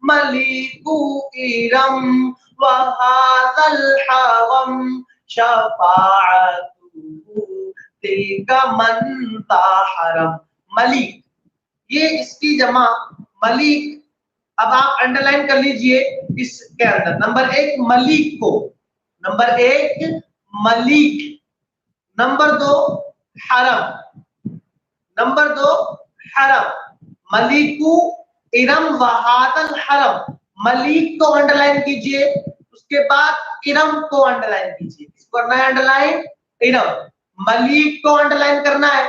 मलिकु इरम व हादल हरम शफाअतुहु तिलका मन ज़ा हरम। मलिक, ये इसकी जमा मलिक। अब आप अंडरलाइन कर लीजिए इसके अंदर नंबर 1 मलिक को, नंबर 1 मलिक, नंबर 2 हरम, नंबर 2 हरम, मलिकु इरम व हादल हरम, मलिक को अंडरलाइन कीजिए, उसके बाद इरम को अंडरलाइन कीजिए। इसको करना है अंडरलाइन, इरम, मलिक को अंडरलाइन करना है,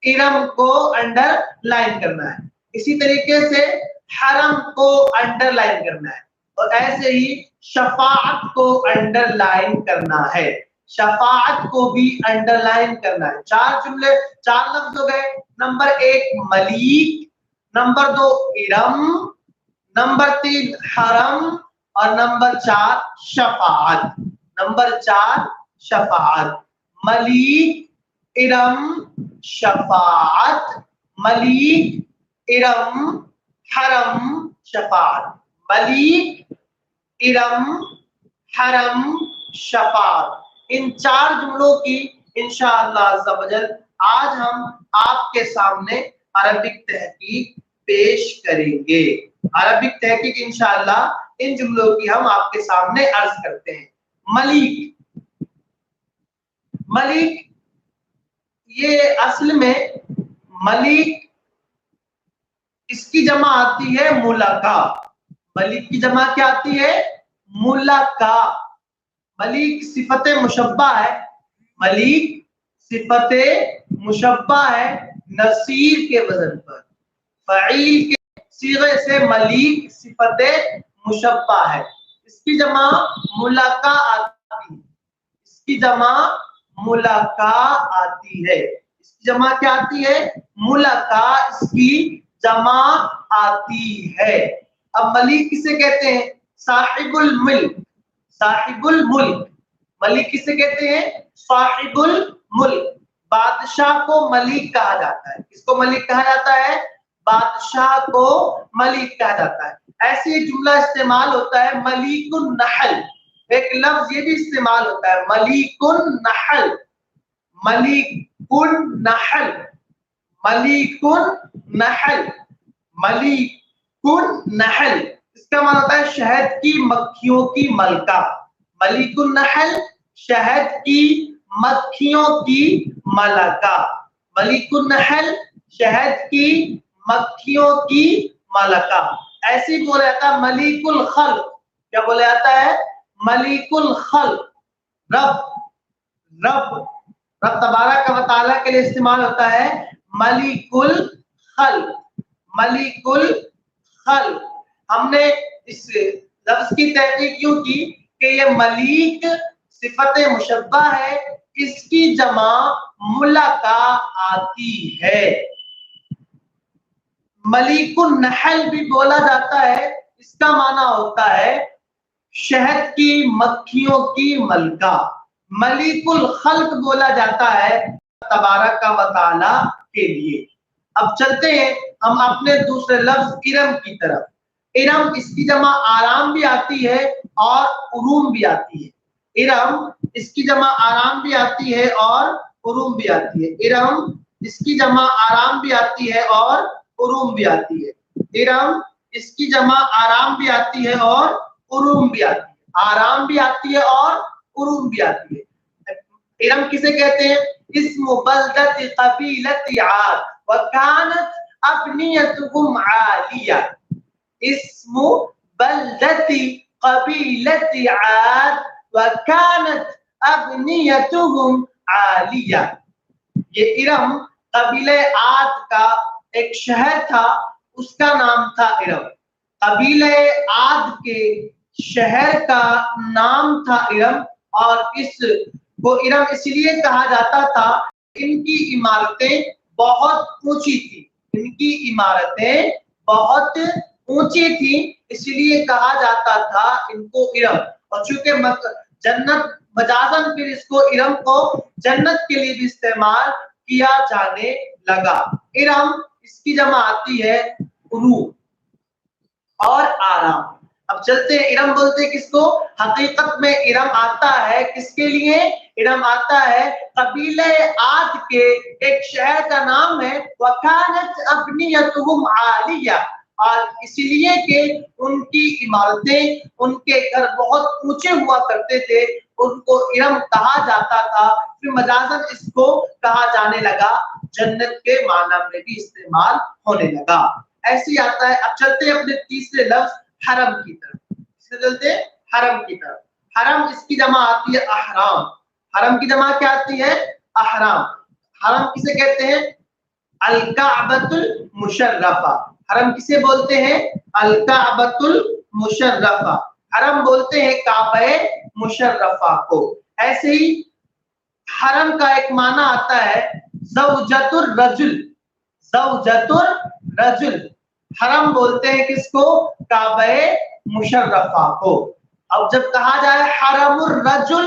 इरम को अंडरलाइन करना है। इसी तरीके से हरम को अंडरलाइन करना है और ऐसे ही शफाअत को अंडरलाइन करना है, शफाअत को भी अंडरलाइन करना है। 4 जुमले, 4 लफ्ज हो गए। Number 1 Malik, number 2 Iram, number 3 हरम और नंबर 4 शफाअत। नंबर 4 शफाअत, मलिक इरम शफाअत, मलिक इरम हरम शफाअत, मलिक इरम हरम शफाअत। इन 4 जुमलों की इंशाअल्लाह अज़्ज़ा वजल आज हम आपके सामने अरबिक तहकीक पेश करेंगे। अरबिक तहकीक इंशाअल्लाह इन जुमलों की हम आपके सामने अर्ज करते हैं। मलिक, मलिक ये असल में मलिक इसकी जमा आती है मुलका। मलिक की जमा क्या आती है? मुलका। मलिक सिफते मुशब्बा है, मलिक सिफते मुशब्बा है नसीर के वजन पर, फ़ईल के सीगे से मलिक सिफते मुशब्बा है। इसकी जमा मुलका आती है, इसकी जमा मुलका आती है। इसकी जमा क्या आती है? मुलका, इसकी जमा आती है। अब मलिक किसे कहते हैं? साहिबुल मुल्क, साहिबुल मुल्क। मलिक किसे कहते हैं? साहिबुल मुल्क। बादशाह को मलिक कहा जाता है। किसको मलिक कहा जाता है? बादशाह को मलिक कहा जाता है। ऐसे एक जुमला इस्तेमाल होता है मलिकुन नहल, एक लफ्ज ये भी इस्तेमाल होता है मलिकुन नहल, मलिकुन नहल, मलिकुन नहल, मलिकुन नहल। इसका मतलब होता है शहद की मक्खियों की मलका। मलिकुन नहल शहद की मक्खियों की मलका, मलिकुन नहल शहद की मक्खियों की मलका। ऐसे ही बोला जाता है मलिकुल खल्क। क्या बोला जाता है? मलिकुल खल्क। रब, रब, रब तबारक व तआला के लिए इस्तेमाल होता है मलिकुल खल्क, मलिकुल खल्क। हमने इस लफ्ज की तहकीक क्यों की कि ये मलिक सिफते मुशब्बा है, इसकी जमा मुलका आती है। मलिकुन नहल भी बोला जाता है, इसका माना होता है शहद की मक्खियों की मलका। मलिकुल खल्क बोला जाता है तबारक व तआला के लिए। اب چلتے ہیں ہم اپنے دوسرے لفظ ارم کی طرف. ارم اس کی جمع آرام بھی آتی ہے اور عروم بھی آتی ہے. ارم اس کی جمع آرام بھی آتی ہے اور عروم بھی آتی ہے. ارم اس کی جمع آرام بھی آتی ہے اور عروم بھی آتی ہے. ارم اس کی جمع آرام بھی آتی ہے اور عروم بھی آتی ہے. آرام بھی آتی ہے اور عروم بھی آتی ہے. ارم کسے کہتے ہیں؟ اسم بلدت قبیلت عاد وکانت ابنیتهم عالیہ. اسم بلدت قبیلت عاد وکانت ابنیتهم عالیہ. یہ ارم قبیلہ عاد کا ایک شہر تھا، اس کا نام تھا ارم. قبیلہ عاد کے شہر کا نام تھا ارم، اور اس کو ارم اس لیے کہا جاتا تھا ان کی عمارتیں بہت اونچی تھی. ان کی عمارتیں بہت اونچی تھی، اس لیے کہا جاتا تھا ان کو ارم. اور چونکہ جنت مجازن پھر اس کو ارم کو جنت کے لیے بھی استعمال کیا جانے لگا. ارم اس کی جمع آتی ہے عروم اور آرام. اب چلتے ہیں ارم بولتے ہیں کس کو؟ حقیقت میں ارم آتا ہے کس کے لیے؟ ارم آتا ہے قبیلہ عاد کے ایک شہر کا نام ہے وکانت ابنیتهم عالیہ، اور اسی لیے کہ ان کی عمارتیں، ان کے گھر بہت اونچے ہوا کرتے تھے، ان کو ارم کہا جاتا تھا. پھر مجازن اس کو کہا جانے لگا، جنت کے معنی میں بھی استعمال ہونے لگا. ایسے ہی آتا ہے. اب چلتے ہیں اپنے تیسرے لفظ حرم کی طرف. چلتے ہیں حرم کی طرف. حرم اس کی جمع آتی ہے احرام. حرم کی جمع کیا آتی ہے؟ احرام. حرم کسے کہتے ہیں؟ الکعبۃ المشرفہ. حرم کسے بولتے ہیں؟ الکعبۃ المشرفہ. حرم بولتے ہیں کعبہ مشرفہ کو. ایسے ہی حرم کا ایک معنی آتا ہے زوجۃ الرجل. زوجۃ الرجل. حرم بولتے ہیں کس کو؟ کعبہ مشرفہ کو. اب جب کہا جائے حرم الرجل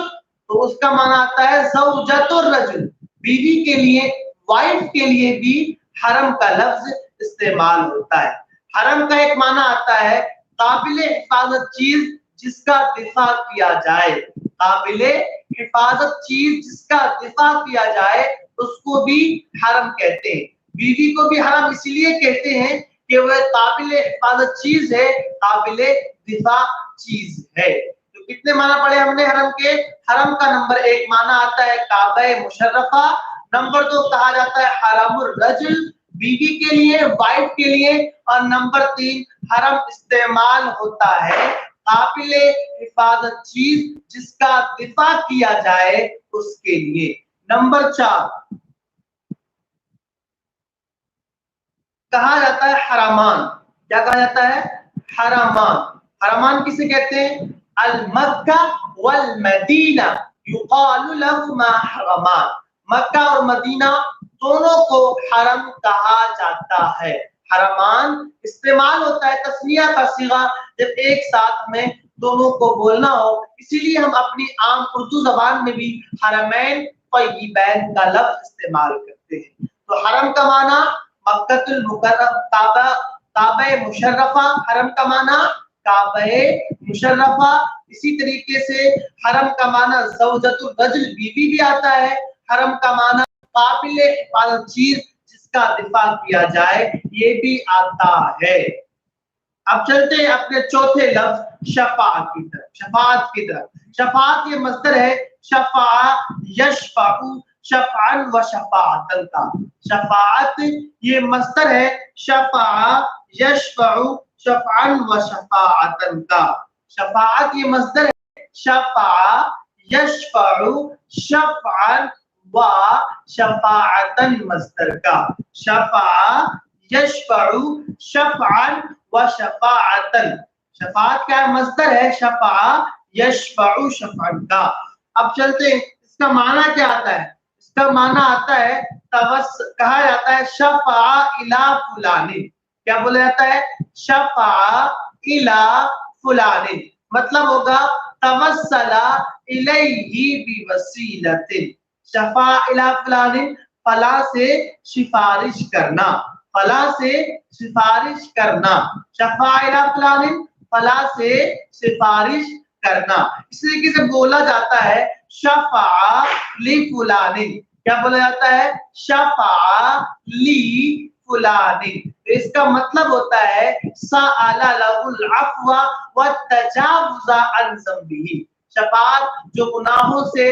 تو اس کا معنی آتا ہے زوجۃ الرجل. بیوی کے لیے، وائف کے لیے بھی حرم کا لفظ استعمال ہوتا ہے. حرم کا ایک معنی آتا ہے قابل حفاظت چیز جس کا دفاع کیا جائے. قابل حفاظت چیز جس کا دفاع کیا جائے اس کو بھی حرم کہتے ہیں. بیوی کو بھی حرم اس لیے کہتے ہیں کہ وہ قابل حفاظت چیز ہے، قابل دفاع چیز ہے. تو کتنے معنی پڑھے ہم نے حرم کے؟ حرم کا نمبر 1 معنی آتا ہے کعبہ مشرفہ. نمبر 2 کہا جاتا ہے حرم الرجل، بیوی کے لیے، وائف کے لیے. اور نمبر 3 حرم استعمال ہوتا ہے قابل حفاظت چیز جس کا دفاع کیا جائے اس کے لیے. نمبر 4 کہا جاتا ہے حرمان. کیا کہا جاتا ہے؟ حرمان. حرمان کسے کہتے ہیں؟ المکہ والمدینہ یقال لهما حرمان. مکہ اور مدینہ دونوں کو حرم کہا جاتا ہے. حرمان استعمال ہوتا ہے تثنیہ کا صیغہ جب ایک ساتھ میں دونوں کو بولنا ہو. اسی لیے ہم اپنی عام اردو زبان میں بھی حرمین طیبین کا لفظ استعمال کرتے ہیں. تو حرم کا معنی مکۃ المکرم، کعبہ مشرفہ. حرم کا معنی کعبہ مشرفہ. اسی طریقے سے حرم کا معنی زوجۃ الرجل، بیوی بھی آتا ہے. حرم کا معنی قابل حفاظت چیز جس کا دفاع کیا جائے یہ بھی آتا ہے. اب چلتے ہیں اپنے چوتھے لفظ شفاعت کی طرف. شفاعت کی طرف. شفاعت یہ مصدر ہے شفاع یشفع شفعا و شفاعتا کا. شفاعت یہ مصدر ہے شفع یشفع شفعا و شفاعتا کا. شفاعت یہ مصدر ہے شفع یشفع شفعا و شفاعتا مصدر کا. شفع یشفع شفعا و شفاعتا. شفاعت کا مصدر ہے شفع یشفع شفعا کا. اب چلتے ہیں اس کا معنی کیا آتا ہے؟ اس کا معنی آتا ہے کہا جاتا ہے شفع الی فلان. کیا بولا جاتا ہے؟ شفع الی فلان. مطلب ہوگا توسل الیہ بوسیلۃ. شفع الی فلان फला से सिफारिश करना, फला से सिफारिश करना, शफा इला फलानिन, फला से सिफारिश करना। इस तरीके से बोला जाता है शफा ली फुलानिन, क्या बोला जाता है? शफा ली फुलानिन। इसका मतलब होता है सअला लहुल अफ़्वा व तजावुज़ा अन ज़म्बिही, शफाअत जो गुनाहों से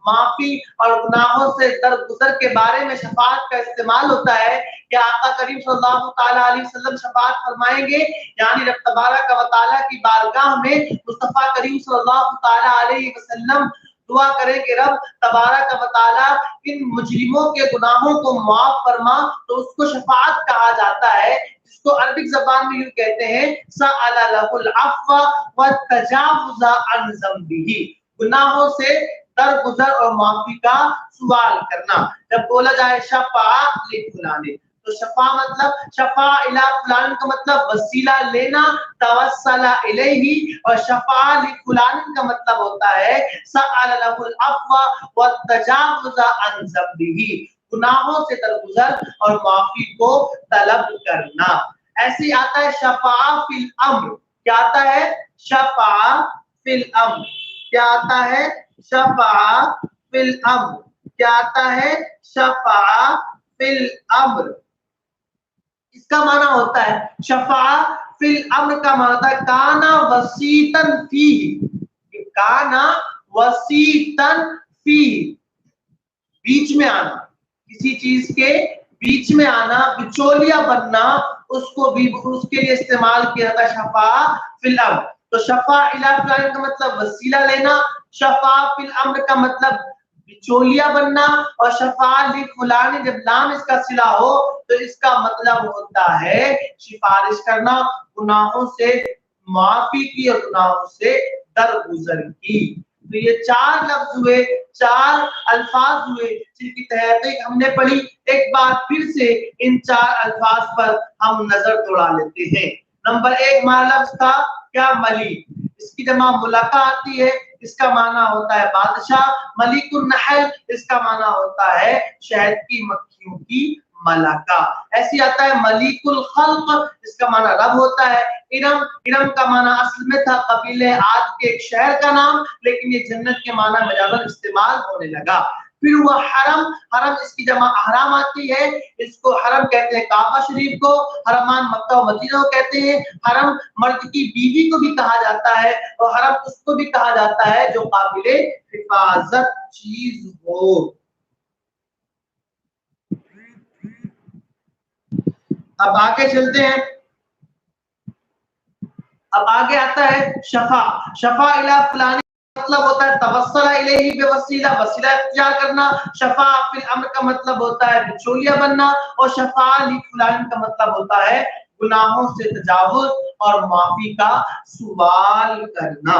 माफी और गुनाहों से दरगुजर के बारे में शफाअत का इस्तेमाल होता है। क्या आका करीम सल्लल्लाहु ताला अलैहि वसल्लम शफाअत फरमाएंगे, यानी रब तबारक व तआला की बारगाह में मुस्तफा करीम सल्लल्लाहु ताला अलैहि वसल्लम दुआ करेंगे, रब तबारक व तआला इन मुजरिमों के गुनाहों को माफ फरमा, तो उसको शफाअत कहा जाता है, जिसको अरबिक ज़बान में यूं कहते हैं सअला लहुल अफ़्वा व तजावुज़ा अन ज़म्बिही, गुनाहों से दरगुजर और माफी का सवाल करना। जब बोला जाए शफा ली फुलाने, तो शफा मतलब शफा इला फुलान का मतलब वसीला लेना, तवस्सला इलैहि, और शफा ली फुलान का मतलब होता है सअला लहुल अफ़्वा व तजावुज़ा अन ज़म्बिही, गुनाहों से दरगुजर और माफी को तलब करना। ऐसे आता है शफा फिल अम्र, क्या आता है? शफा फिल अम्र, क्या आता है? शफा फिल अम्र, क्या आता है? शफा फिल अम्र। इसका माना होता है शफा फिल अम्र का माना होता है काना वसीतन फीही, काना वसीतन फीही, बीच में आना, किसी चीज के बीच में आना, बिचौलिया बनना, उसको भी उसके लिए इस्तेमाल किया जाता है शफा फिल अम्र। तो शफा इला फलान का मतलब वसीला लेना, शफा फिल अम्र का मतलब बिचौलिया बनना, और शफा ली फुलानी जब लाम इसका सिला हो तो इसका मतलब होता है सिफारिश करना, गुनाहों से माफी की और गुनाहों से दरगुजर की। तो ये चार लफ्ज हुए, चार अल्फाज हुए जिनकी तहकीक हमने पढ़ी। एक बार फिर से इन चार अल्फाज पर हम नजर दौड़ा लेते हैं। नंबर एक हमारा लफ्ज था क्या? मलिक, इसकी जमा मुलका आती है, इसका माना होता है बादशाह। मलिकुन नहल, इसका माना होता है शहद की मक्खियों की मलका। ऐसी आता है मलिकुल खल्क, इसका माना रब होता है। इरम, इरम का माना असल में था कबीले आद के एक शहर का नाम, लेकिन ये जन्नत के माना मजाजन इस्तेमाल होने लगा। फिर हुआ हरम, हरम इसकी जमा अहराम आती है, इसको हरम कहते हैं काबा शरीफ को, हरमान मक्का और मदीना को कहते हैं। हरम मर्द की बीवी को भी कहा जाता है, और हरम उसको भी कहा जाता है जो काबिले हिफाजत चीज हो। अब आगे चलते हैं। अब आगे आता है शफा, शफा इला फलानी मतलब होता है तवस्सला इलैहि बिवसीला, वसीला इख्तियार करना। शफा फिल अम्र का मतलब होता है बिचौलिया बनना, और शफा ली फुलान का मतलब होता है गुनाहों से तजावुज और माफी का सवाल करना।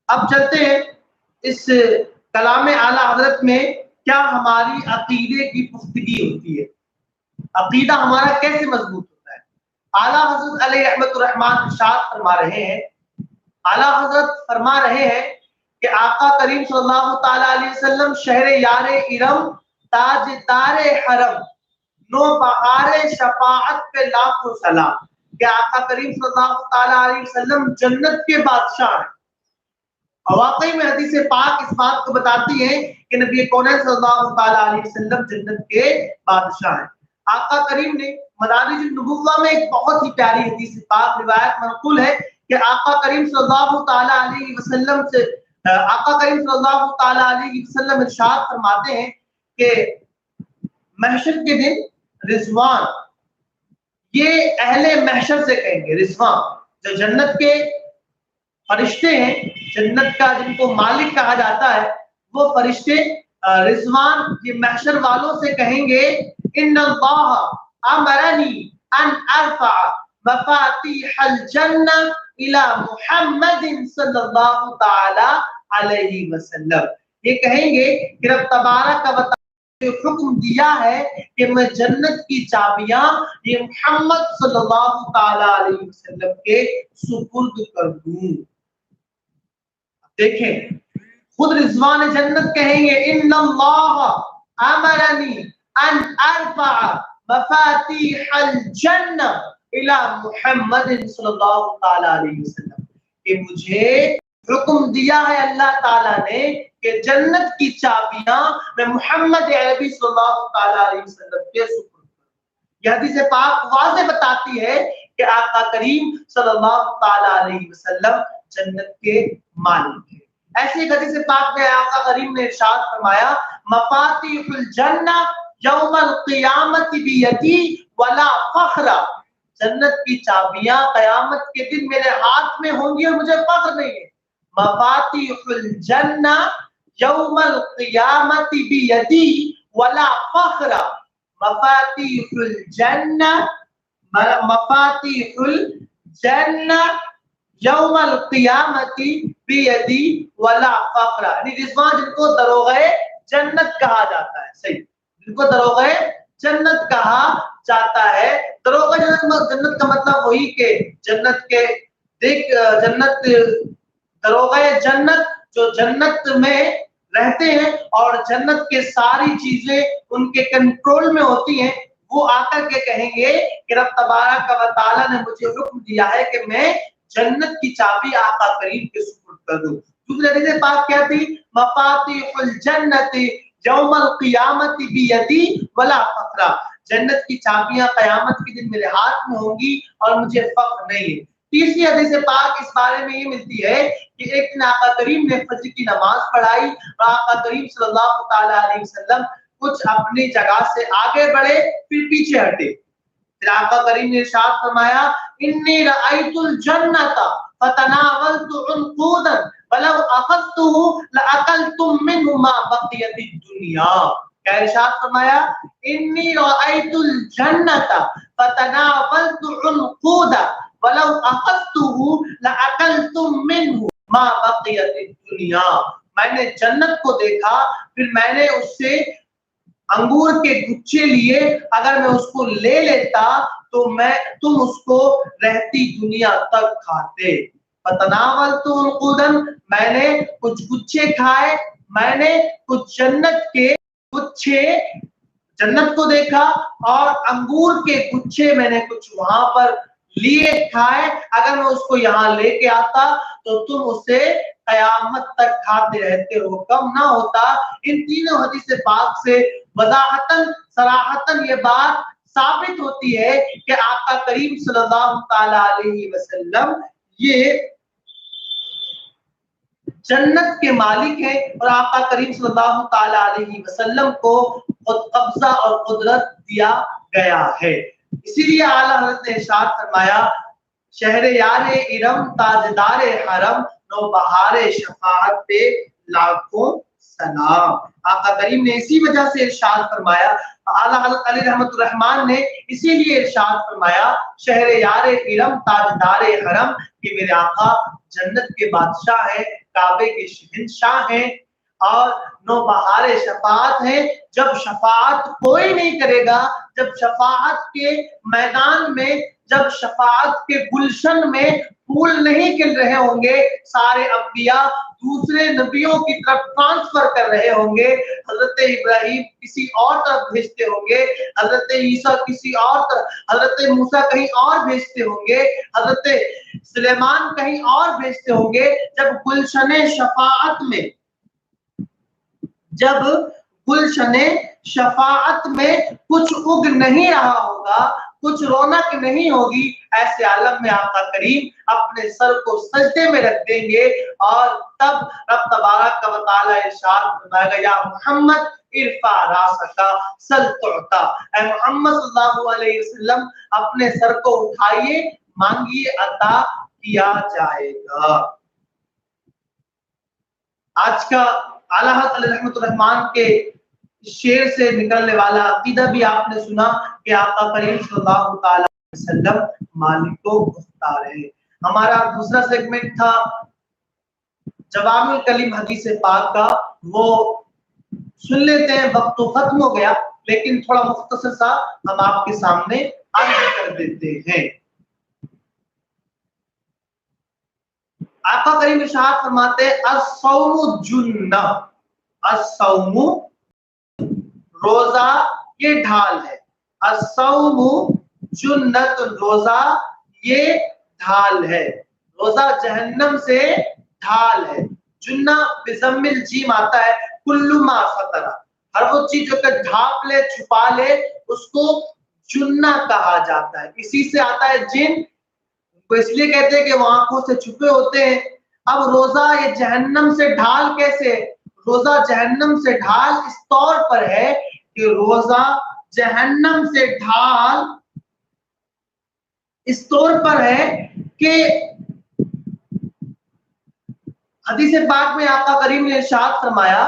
अब चलते हैं इस कलाम आला हजरत में क्या हमारी अकीदे की पुख्तगी होती है, अकीदा हमारा कैसे मजबूत होता है। आला हजरत अलैहि रहमतुर रहमान इरशाद फरमा रहे हैं, आला हजरत फरमा रहे हैं कि आका करीम सल्लल्लाहु ताला अलैहि वसल्लम शहरे यारे इरम ताजदारे हरम नो बहारे शफाअत पे लाखों सलाम, कि आका करीम सल्लल्लाहु ताला अलैहि वसल्लम जन्नत के बादशाह हैं। और वाकई में हदीस पाक इस बात को बताती है कि नबी कौनैन सल्लल्लाहु ताला अलैहि वसल्लम जन्नत के बादशाह हैं। आका करीम ने मदारिजुन नबुव्वा में एक बहुत ही प्यारी हदीस पाक रिवायत मनकुल है कि आका करीम सल्लल्लाहु ताला अलैहि वसल्लम से आका करीम सल्लल्लाहु ताला अलैहि वसल्लम इरशाद फरमाते हैं कि महशर के दिन रिजवान ये अहले महशर से कहेंगे, रिजवान जो जन्नत के फरिश्ते हैं, जन्नत का जिनको मालिक कहा जाता है, वो फरिश्ते रिजवान ये महशर वालों से कहेंगे इन्नल्लाह अमरनी अन अरफा मफातिहल जन्ना इला मुहम्मदिन सल्लल्लाहु ताला अलैहि वसल्लम। ये कहेंगे कि रब तबारक व तआला ने हुक्म दिया है कि मैं जन्नत की चाबियां ये मुहम्मद सल्लल्लाहु ताला अलैहि वसल्लम के सुपुर्द कर दूं। देखें खुद रिजवान जन्नत कहेंगे इन्नल्लाह अमरनी अन अरफा मफातिहल जन्नह इला मुहम्मद सल्लल्लाहु तआला अलैहि वसल्लम, कि मुझे हुक्म दिया है अल्लाह ताला ने कि जन्नत की चाबियां मैं मोहम्मद अरबी सल्लल्लाहु तआला अलैहि वसल्लम के सुपुर्द करूं। यह हदीस पाक वाज़ेह बताती है कि आका करीम सल्लल्लाहु तआला अलैहि वसल्लम जन्नत के मालिक हैं। ऐसे एक हदीस पाक में आका करीम ने इरशाद फरमाया मफातिहुल जन्नह यौमल क़ियामति बियदी वला फख्रा, जन्नत की चाबियां कयामत के दिन मेरे हाथ में होंगी और मुझे फख्र नहीं है। मफातिहुल जन्नह यौमल क़ियामति बियदी वला फख्रा, मफातिहुल जन्नह मफातिहुल जन्नह यौमल क़ियामति बियदी वला फख्रा, यानी रिजवान जिनको दरोगे जन्नत कहा जाता है, सही, जिनको दरोगे जन्नत कहा जाता है। दरोगा जन्नत का मतलब वही के जन्नत के देख जन्नत दरोगा जन्नत जो जन्नत में रहते हैं और जन्नत के सारी चीजें उनके कंट्रोल में होती हैं, वो आकर के कहेंगे कि रब तबारक व तआला ने मुझे हुक्म दिया है कि मैं जन्नत की चाबी आका करीम के सुपुर्द कर दूं। दूसरे हदीस पाक क्या थी? मफातिहुल जन्नति यौमल क़ियामति बियदी वला फख्रा, जन्नत की चाबियां कयामत के दिन मेरे हाथ में होंगी और मुझे फख्र नहीं है। तीसरी हदीस पाक इस बारे में ये मिलती है कि एक दिन आका करीम ने फज्र की नमाज पढ़ाई और आका करीम सल्लल्लाहु तआला अलैहि वसल्लम कुछ अपनी जगह से आगे बढ़े फिर पीछे हटे। फिर आका करीम ने इरशाद फरमाया इन्नी रअयतुल जन्नता फतनावलतु उनक़ूदन वलौ अखज़तुहु लअकलतुम मिन्हु मा बक़ियतिद दुनिया। क्या इरशाद फरमाया? इन्नी रअयतुल जन्नता फतनावलतु उनक़ूदन वलौ अखज़तुहु लअकलतुम मिन्हु मा बक़ियतिद दुनिया। मैंने जन्नत को देखा, फिर मैंने उससे अंगूर के गुच्छे लिए, अगर मैं उसको ले लेता तो तुम उसको रहती दुनिया तक खाते। फतनावलतु उनक़ूदन, मैंने कुछ गुच्छे खाए, मैंने कुछ जन्नत के गुच्छे जन्नत को देखा और अंगूर के गुच्छे मैंने कुछ वहां पर लिए खाए, अगर मैं उसको यहाँ लेके आता तो तुम उसे कयामत तक खाते रहते हो, कम ना होता। इन तीनों हदीस पाक से वज़ाहतन सराहतन ये बात साबित होती है कि आका करीम सल्लल्लाहु तआला अलैहि वसल्लम ये जन्नत के मालिक हैं और आका करीम सल्लल्लाहु तआला अलैहि वसल्लम को खुद कब्जा और कुदरत दिया गया है। इसीलिए आला हज़रत ने इरशाद फरमाया शहर यारे इरम ताजदारे हरम नौबहारे शफाअत पे लाखों सलाम। आका करीम ने इसी वजह से इरशाद फरमाया, आला हज़रत अली रहमतुर रहमान ने इसीलिए इरशाद फरमाया शहर यारे इरम ताजदारे हरम, कि मेरे आका जन्नत के बादशाह हैं, काबे के शहंशाह हैं और नौबहारे शफाअत है। जब शफाअत कोई नहीं करेगा, जब शफाअत के मैदान में, जब शफाअत के गुलशन में फूल नहीं खिल रहे होंगे, सारे अंबिया दूसरे नबियों की तरफ ट्रांसफर कर रहे होंगे, हजरत इब्राहिम किसी और तरफ भेजते होंगे, हजरत ईसा किसी और तरफ, हजरत मूसा कहीं और भेजते होंगे, हजरत सुलेमान कहीं और भेजते होंगे, जब गुलशने शफाअत में, जब गुलशने शफाअत में कुछ उग नहीं रहा होगा, कुछ रौनक नहीं होगी, ऐसे आलम में आका करीम अपने सर को सजदे में रख देंगे और तब रब तबारक व तआला इरशाद फरमाएगा या मोहम्मद इरफा रासका सल तुअता, ऐ मोहम्मद सल्लल्लाहु अलैहि वसल्लम अपने सर को उठाइए, मांगिए, अता किया जाएगा। आज का आला हज़रत रहमतुर रहमान के शेर से निकलने वाला अकीदा भी आपने सुना कि आका करीम सल्लल्लाहु तआला अलैहि वसल्लम मालिको मुख्तार है। हमारा दूसरा सेगमेंट था जवामिल कलीम हदीस पाक का, वो सुन लेते हैं, वक्त तो खत्म हो गया लेकिन थोड़ा मुख्तसर सा हम आपके सामने अर्ज कर देते हैं। आका करीम इरशाद फरमाते हैं अस्सौमु जुन्ना, अस्सौमु रोजा ये ढाल है, अस्सौमु जुन्नत रोजा ये ढाल है, रोजा जहन्नम से ढाल है। जुन्ना बिजम्मिल जीम आता है कुल्लु मा सतरा, हर वो चीज जो कि ढांप ले छुपा ले उसको जुन्ना कहा जाता है। इसी से आता है जिन, तो इसलिए कहते हैं कि वो आंखों से छुपे होते हैं। अब रोजा ये जहन्नम से ढाल कैसे? रोजा जहन्नम से ढाल इस तौर पर है कि रोजा जहन्नम से ढाल इस तौर पर है कि हदीस पाक में आका करीम ने इरशाद फरमाया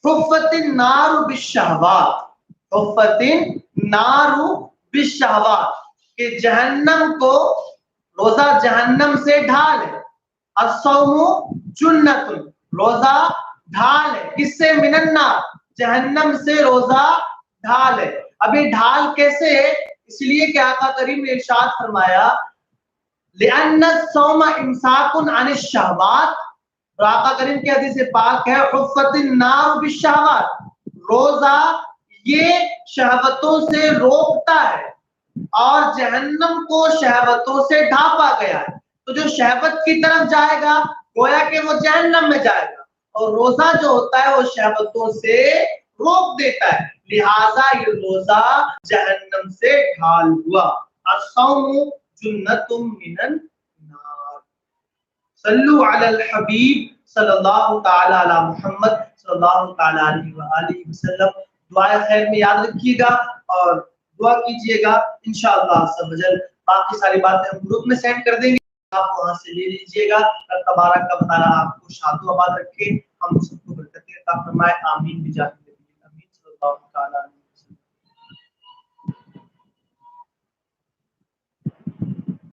हुफ़्फ़तिन नारु बिश्शहवात, हुफ़्फ़तिन नारु बिश्शहवात, कि जहन्नम को, रोजा जहन्नम से ढाल है, अस्सौमु जुन्नतुन, रोजा ढाल है, किससे? मिनन्ना, जहन्नम से रोजा ढाल है। अभी ढाल कैसे है? इसलिए कि आका करीम ने इरशाद फरमाया लिअन्ना सौमा इमसाकुन अनिश शहवात, आका करीम की हदीस पाक है हुफ़्फ़तिन नार बिश्शहवात, रोजा ये शहवतों से रोकता है और जहन्नम को शहवतों से ढांपा गया है। तो जो शहवत की तरफ जाएगा गोया कि वो जहन्नम में जाएगा, और रोजा जो होता है वो शहवतों से रोक देता है, लिहाजा ये रोजा जहन्नम से ढाल हुआ। अस्सौमु जुन्नतुम मिनन नार। सल्लु अलल हबीब सल्लल्लाहु तआला अला मुहम्मद सल्लल्लाहु तआला अलैहि व आलिहि वसल्लम। दुआ खैर में याद रखिएगा और दुआ कीजिएगा, इंशाअल्लाह अज़्ज़ा वजल बाकी सारी बातें हम ग्रुप में सेंड कर देंगे, आप वहां से ले लीजिएगा। अल्लाह तबारक व तआला आपको शादो आबाद रखे, हम सबको बरकतें अता फरमाए, आमीन बिजाह।